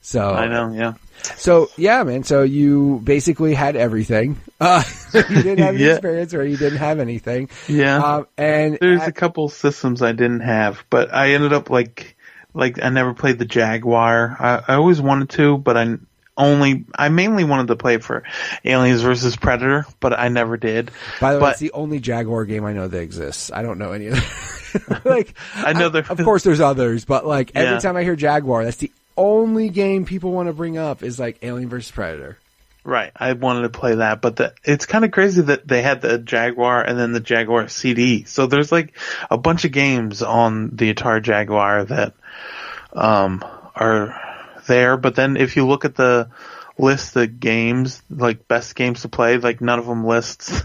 So I know, yeah. So yeah, man. So you basically had everything. You didn't have any experience, or you didn't have anything. Yeah. And there's a couple systems I didn't have, but I ended up like I never played the Jaguar. I always wanted to, but I mainly wanted to play for Aliens versus Predator, but I never did. By the way, it's the only Jaguar game I know that exists. I don't know any other. Like, I know of course there's others, but like every time I hear Jaguar, that's the only game people want to bring up is like Alien versus Predator. Right. I wanted to play that, but it's kind of crazy that they had the Jaguar and then the Jaguar CD. So there's like a bunch of games on the Atari Jaguar that are there, but then if you look at the list of games, like best games to play, like none of them lists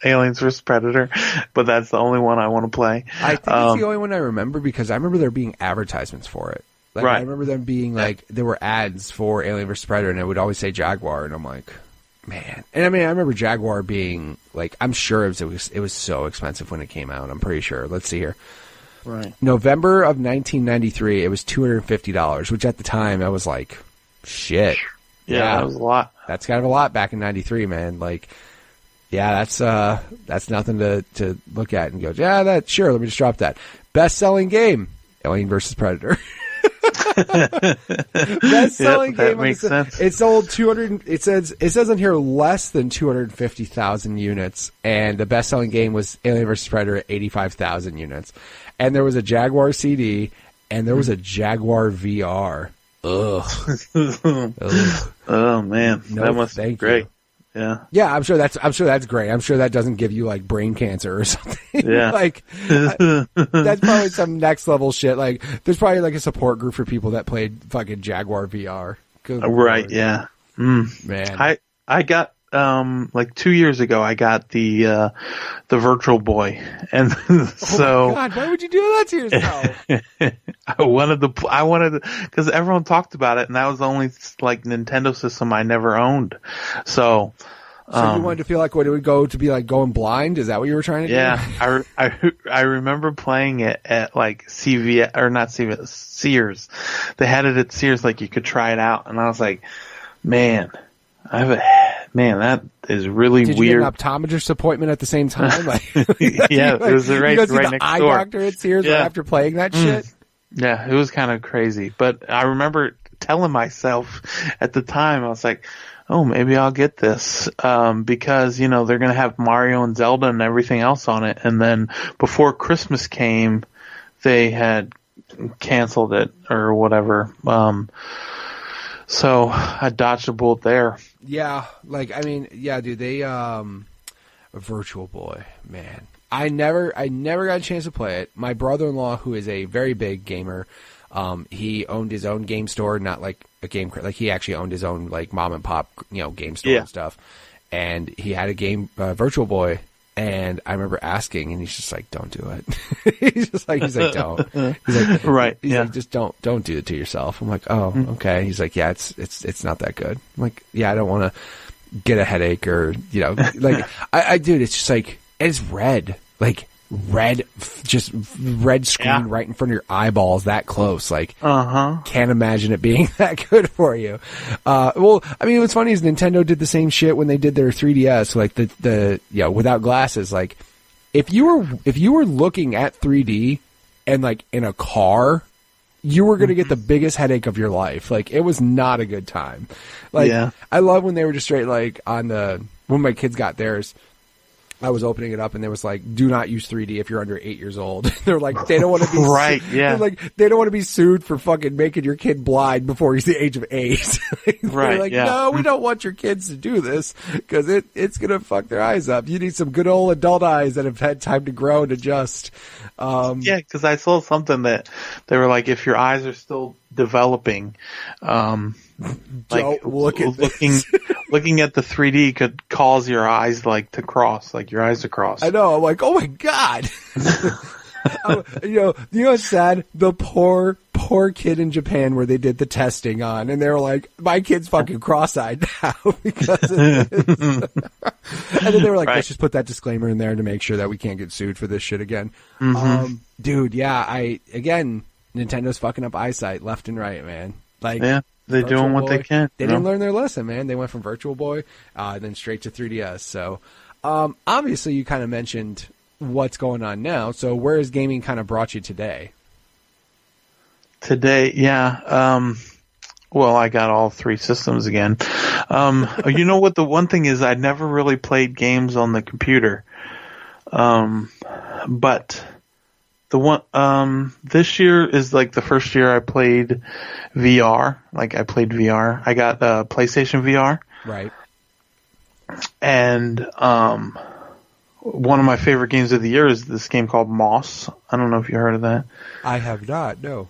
Aliens vs. Predator, but that's the only one I want to play. I think it's the only one I remember because I remember there being advertisements for it. Like I remember them being like, there were ads for Alien vs. Predator and it would always say Jaguar, and I'm like, man. And I mean, I remember Jaguar being like, I'm sure it was so expensive when it came out. I'm pretty sure. Let's see here. Right. November of 1993, it was $250, which at the time I was like, shit. Yeah, that was a lot. That's kind of a lot back in 93, man. Like, yeah, that's nothing to look at and go, yeah, sure, let me just drop that. Best-selling game, Alien vs. Predator. Best-selling game. That makes sense. It sold 200. It says on here less than 250,000 units, and the best-selling game was Alien vs. Predator at 85,000 units. And there was a Jaguar CD, and there was a Jaguar VR. Ugh. Ugh. Oh man, no, that must be great. Yeah. Yeah, I'm sure that's great. I'm sure that doesn't give you like brain cancer or something. Yeah. Like that's probably some next level shit. Like there's probably like a support group for people that played fucking Jaguar VR. Good right, Lord. yeah. Man. I got like 2 years ago, I got the Virtual Boy, and so. Oh my God, why would you do that to yourself? I wanted because everyone talked about it, and that was the only like Nintendo system I never owned. So you wanted to feel like what it would go to be like going blind? Is that what you were trying to do? Yeah, I remember playing it at like CVS, or not CVS, Sears. They had it at Sears, like you could try it out, and I was like, man, that is really weird. Did you get an optometrist appointment at the same time? Like, yeah, it was right next door. Eye doctor at Sears right after playing that shit. Yeah, it was kind of crazy. But I remember telling myself at the time, I was like, oh, maybe I'll get this because, they're going to have Mario and Zelda and everything else on it. And then before Christmas came, they had canceled it or whatever. So I dodged a bullet there. Yeah, dude, they Virtual Boy, man. I never got a chance to play it. My brother-in-law, who is a very big gamer, he owned his own game store, not like a game, like he actually owned his own like mom and pop, game store and stuff. And he had a game, Virtual Boy, and I remember asking, and he's just like, "Don't do it." he's like, "Don't." He's like, right, he's like, "Just don't do it to yourself." I'm like, "Oh, okay." He's like, "Yeah, it's not that good." I'm like, "Yeah, I don't want to get a headache or like I dude, it's just like it's red, like." Just red screen right in front of your eyeballs, that close. Like, can't imagine it being that good for you. Well, I mean, what's funny is Nintendo did the same shit when they did their 3DS, like the without glasses. Like, if you were looking at 3D and like in a car, you were gonna get the biggest headache of your life. Like, it was not a good time. Like, I love when they were just straight like when my kids got theirs. I was opening it up and there was like, do not use 3D if you're under 8 years old. They're like, they don't want to be right. Yeah. Like, they don't want to be sued for fucking making your kid blind before he's the age of 8. They're like, no, we don't want your kids to do this because it's gonna fuck their eyes up. You need some good old adult eyes that have had time to grow and adjust. Because I saw something that they were like, if your eyes are still developing, like looking at the 3D could cause your eyes like to cross, like your eyes to cross. I know. I'm like, oh my God. You know what's sad? The poor kid in Japan where they did the testing on, and they were like, my kid's fucking cross-eyed now because of this. And then they were like, let's just put that disclaimer in there to make sure that we can't get sued for this shit again. Dude, Nintendo's fucking up eyesight left and right, man. Like, they're doing what they can. They didn't learn their lesson, man. They went from Virtual Boy, then straight to 3DS. So, obviously you kind of mentioned what's going on now. So where has gaming kind of brought you today? Today, well, I got all 3 systems again. You know what? The one thing is I never really played games on the computer. But the one, this year is like the first year I played VR. Like I played VR. I got PlayStation VR. Right. And, one of my favorite games of the year is this game called Moss. I don't know if you heard of that. I have not, no.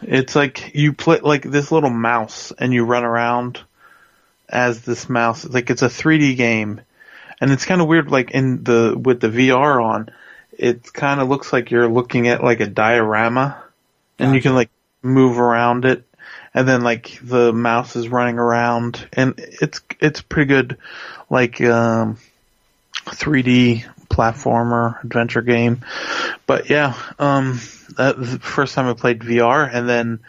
It's like you play like this little mouse and you run around as this mouse. Like it's a 3D game. And it's kind of weird, like with the VR on, it kind of looks like you're looking at like a diorama and you can like move around it. And then like the mouse is running around and it's pretty good, like, 3D platformer adventure game. But that was the first time I played VR, and then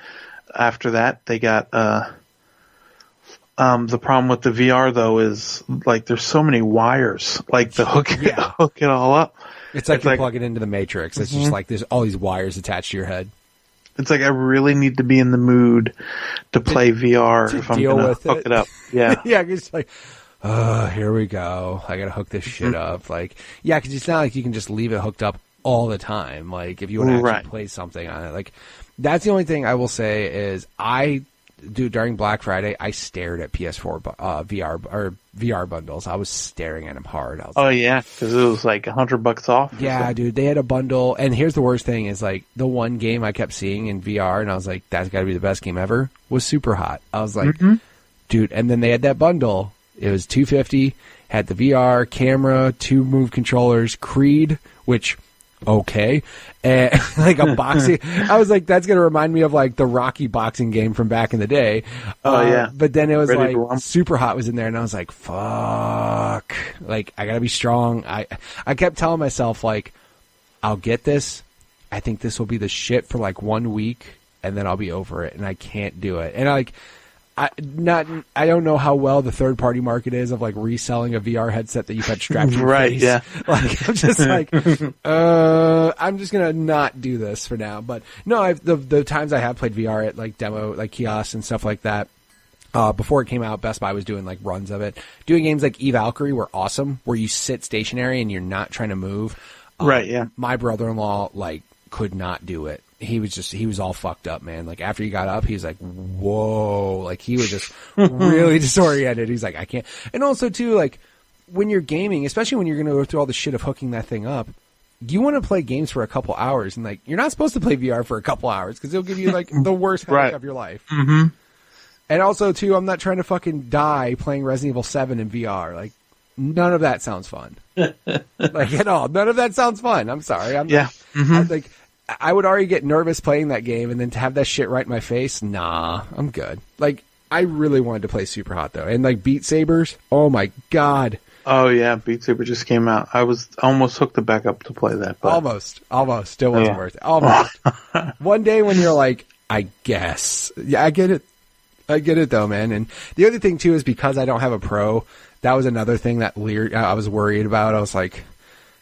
after that they got the problem with the VR though is like there's so many wires, like to hook it all up. It's like you plug it into the Matrix. It's just like there's all these wires attached to your head. It's like I really need to be in the mood to play VR if I'm gonna hook it up. Yeah. Yeah, it's like, oh, here we go. I gotta hook this shit up. Like, yeah, because it's not like you can just leave it hooked up all the time. Like, if you want to actually play something on it, like, that's the only thing I will say is during Black Friday, I stared at PS4 VR bundles. I was staring at them hard. I was because it was like $100 off. Yeah, dude, they had a bundle, and here's the worst thing: is like the one game I kept seeing in VR, and I was like, that's got to be the best game ever. Was Super Hot. I was like, dude, and then they had that bundle. It was $250, had the VR, camera, 2 Move controllers, Creed, which, okay, and like a boxing. I was like, that's going to remind me of like the Rocky boxing game from back in the day. Oh, yeah. But then it was Ready like Super Hot was in there, and I was like, fuck. Like, I got to be strong. I kept telling myself, like, I'll get this. I think this will be the shit for like 1 week, and then I'll be over it, and I can't do it. And I don't know how well the third party market is of like reselling a VR headset that you've had strapped to your face. Yeah. Like, I'm just like, I'm just gonna not do this for now. But no, the times I have played VR at like demo, like kiosks and stuff like that. Before it came out, Best Buy was doing like runs of it. Doing games like Valkyrie were awesome, where you sit stationary and you're not trying to move. Right. Yeah. My brother-in-law like could not do it. He was all fucked up, man. Like, after he got up, he was like, whoa. Like, he was just really disoriented. He's like, I can't. And also, too, like, when you're gaming, especially when you're going to go through all the shit of hooking that thing up, you want to play games for a couple hours. And, like, you're not supposed to play VR for a couple hours because it'll give you, like, the worst headache of your life. Mm-hmm. And also, too, I'm not trying to fucking die playing Resident Evil 7 in VR. Like, none of that sounds fun. Like, at all. None of that sounds fun. I'm sorry. I would already get nervous playing that game, and then to have that shit right in my face, nah, I'm good. Like, I really wanted to play Super Hot, though. And, like, Beat Sabers, oh, my God. Oh, yeah, Beat Saber just came out. I was almost hooked it back up to play that. But... Almost. Still wasn't worth it. Almost. One day when you're like, I guess. Yeah, I get it, though, man. And the other thing, too, is because I don't have a Pro, that was another thing that I was worried about. I was like,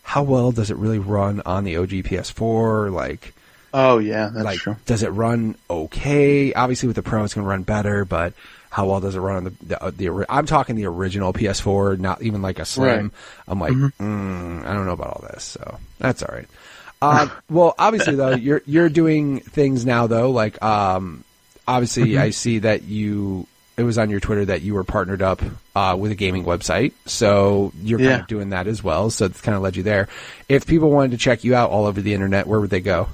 how well does it really run on the OG PS4? Like, oh yeah, that's true. Does it run okay? Obviously, with the Pro, it's going to run better. But how well does it run on the I'm talking the original PS4, not even like a Slim. Right. I'm like, I don't know about all this, so that's all right. Well, obviously though, you're doing things now though. Like, obviously, I see that it was on your Twitter that you were partnered up with a gaming website. So you're kind of doing that as well. So it's kind of led you there. If people wanted to check you out all over the internet, where would they go?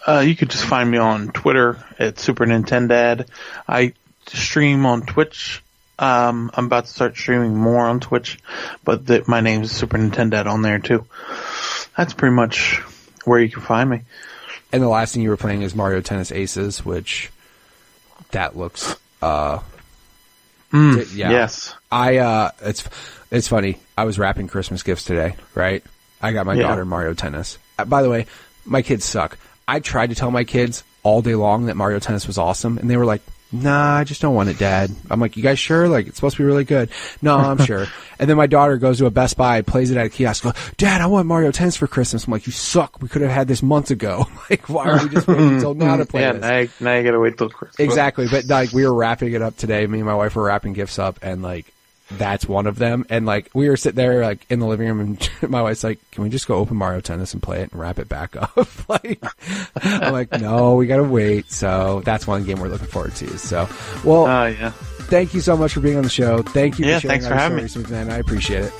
You could just find me on Twitter at Super Nintendad. I stream on Twitch. I'm about to start streaming more on Twitch, but my name is Super Nintendad on there too. That's pretty much where you can find me. And the last thing you were playing is Mario Tennis Aces, which that looks... Yes. It's funny. I was wrapping Christmas gifts today, right? I got my daughter Mario Tennis. By the way, my kids suck. I tried to tell my kids all day long that Mario Tennis was awesome, and they were like, nah, I just don't want it, Dad. I'm like, you guys sure? Like, it's supposed to be really good. No, I'm sure. And then my daughter goes to a Best Buy, plays it at a kiosk, goes, Dad, I want Mario Tennis for Christmas. I'm like, you suck. We could have had this months ago. Like, why are we just waiting until now to play this? Now you gotta wait till Christmas. Exactly. But, like, we were wrapping it up today. Me and my wife were wrapping gifts up, and, like, that's one of them. And, like, we were sitting there, like, in the living room, and my wife's like, can we just go open Mario Tennis and play it and wrap it back up? Like, I'm like, no, we gotta wait. So that's one game we're looking forward to. So, well, thank you so much for being on the show. Thank you for sharing our stories with me, man. I appreciate it.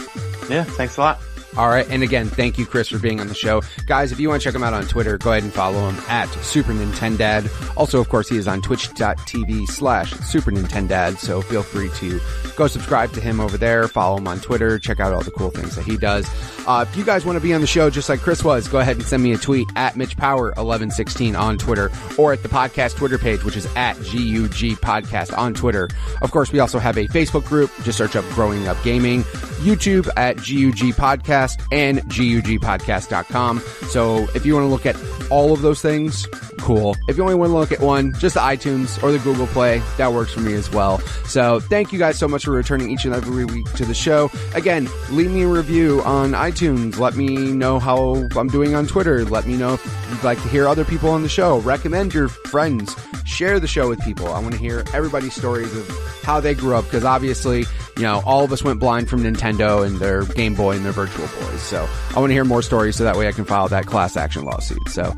Yeah, thanks a lot. All right. And again, thank you, Chris, for being on the show. Guys, if you want to check him out on Twitter, go ahead and follow him at Super Nintendad. Also, of course, he is on twitch.tv/Super Nintendad. So feel free to go subscribe to him over there. Follow him on Twitter. Check out all the cool things that he does. If you guys want to be on the show just like Chris was, go ahead and send me a tweet at MitchPower1116 on Twitter, or at the podcast Twitter page, which is at GUG Podcast on Twitter. Of course, we also have a Facebook group. Just search up Growing Up Gaming. YouTube at GUG Podcast and GUGpodcast.com. So if you want to look at all of those things, cool. If you only want to look at one, just the iTunes or the Google Play, that works for me as well. So thank you guys so much for returning each and every week to the show. Again, leave me a review on iTunes. Let me know how I'm doing on Twitter. Let me know if you'd like to hear other people on the show. Recommend your friends. Share the show with people. I want to hear everybody's stories of how they grew up, because obviously, you know, all of us went blind from Nintendo and their Game Boy and their Virtual Boys. So I want to hear more stories so that way I can file that class action lawsuit. So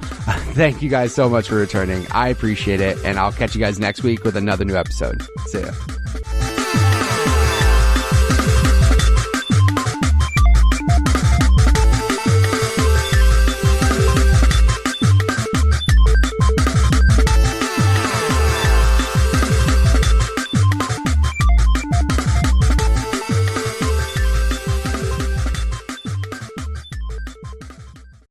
thank you guys so much for returning. I appreciate it. And I'll catch you guys next week with another new episode. See ya.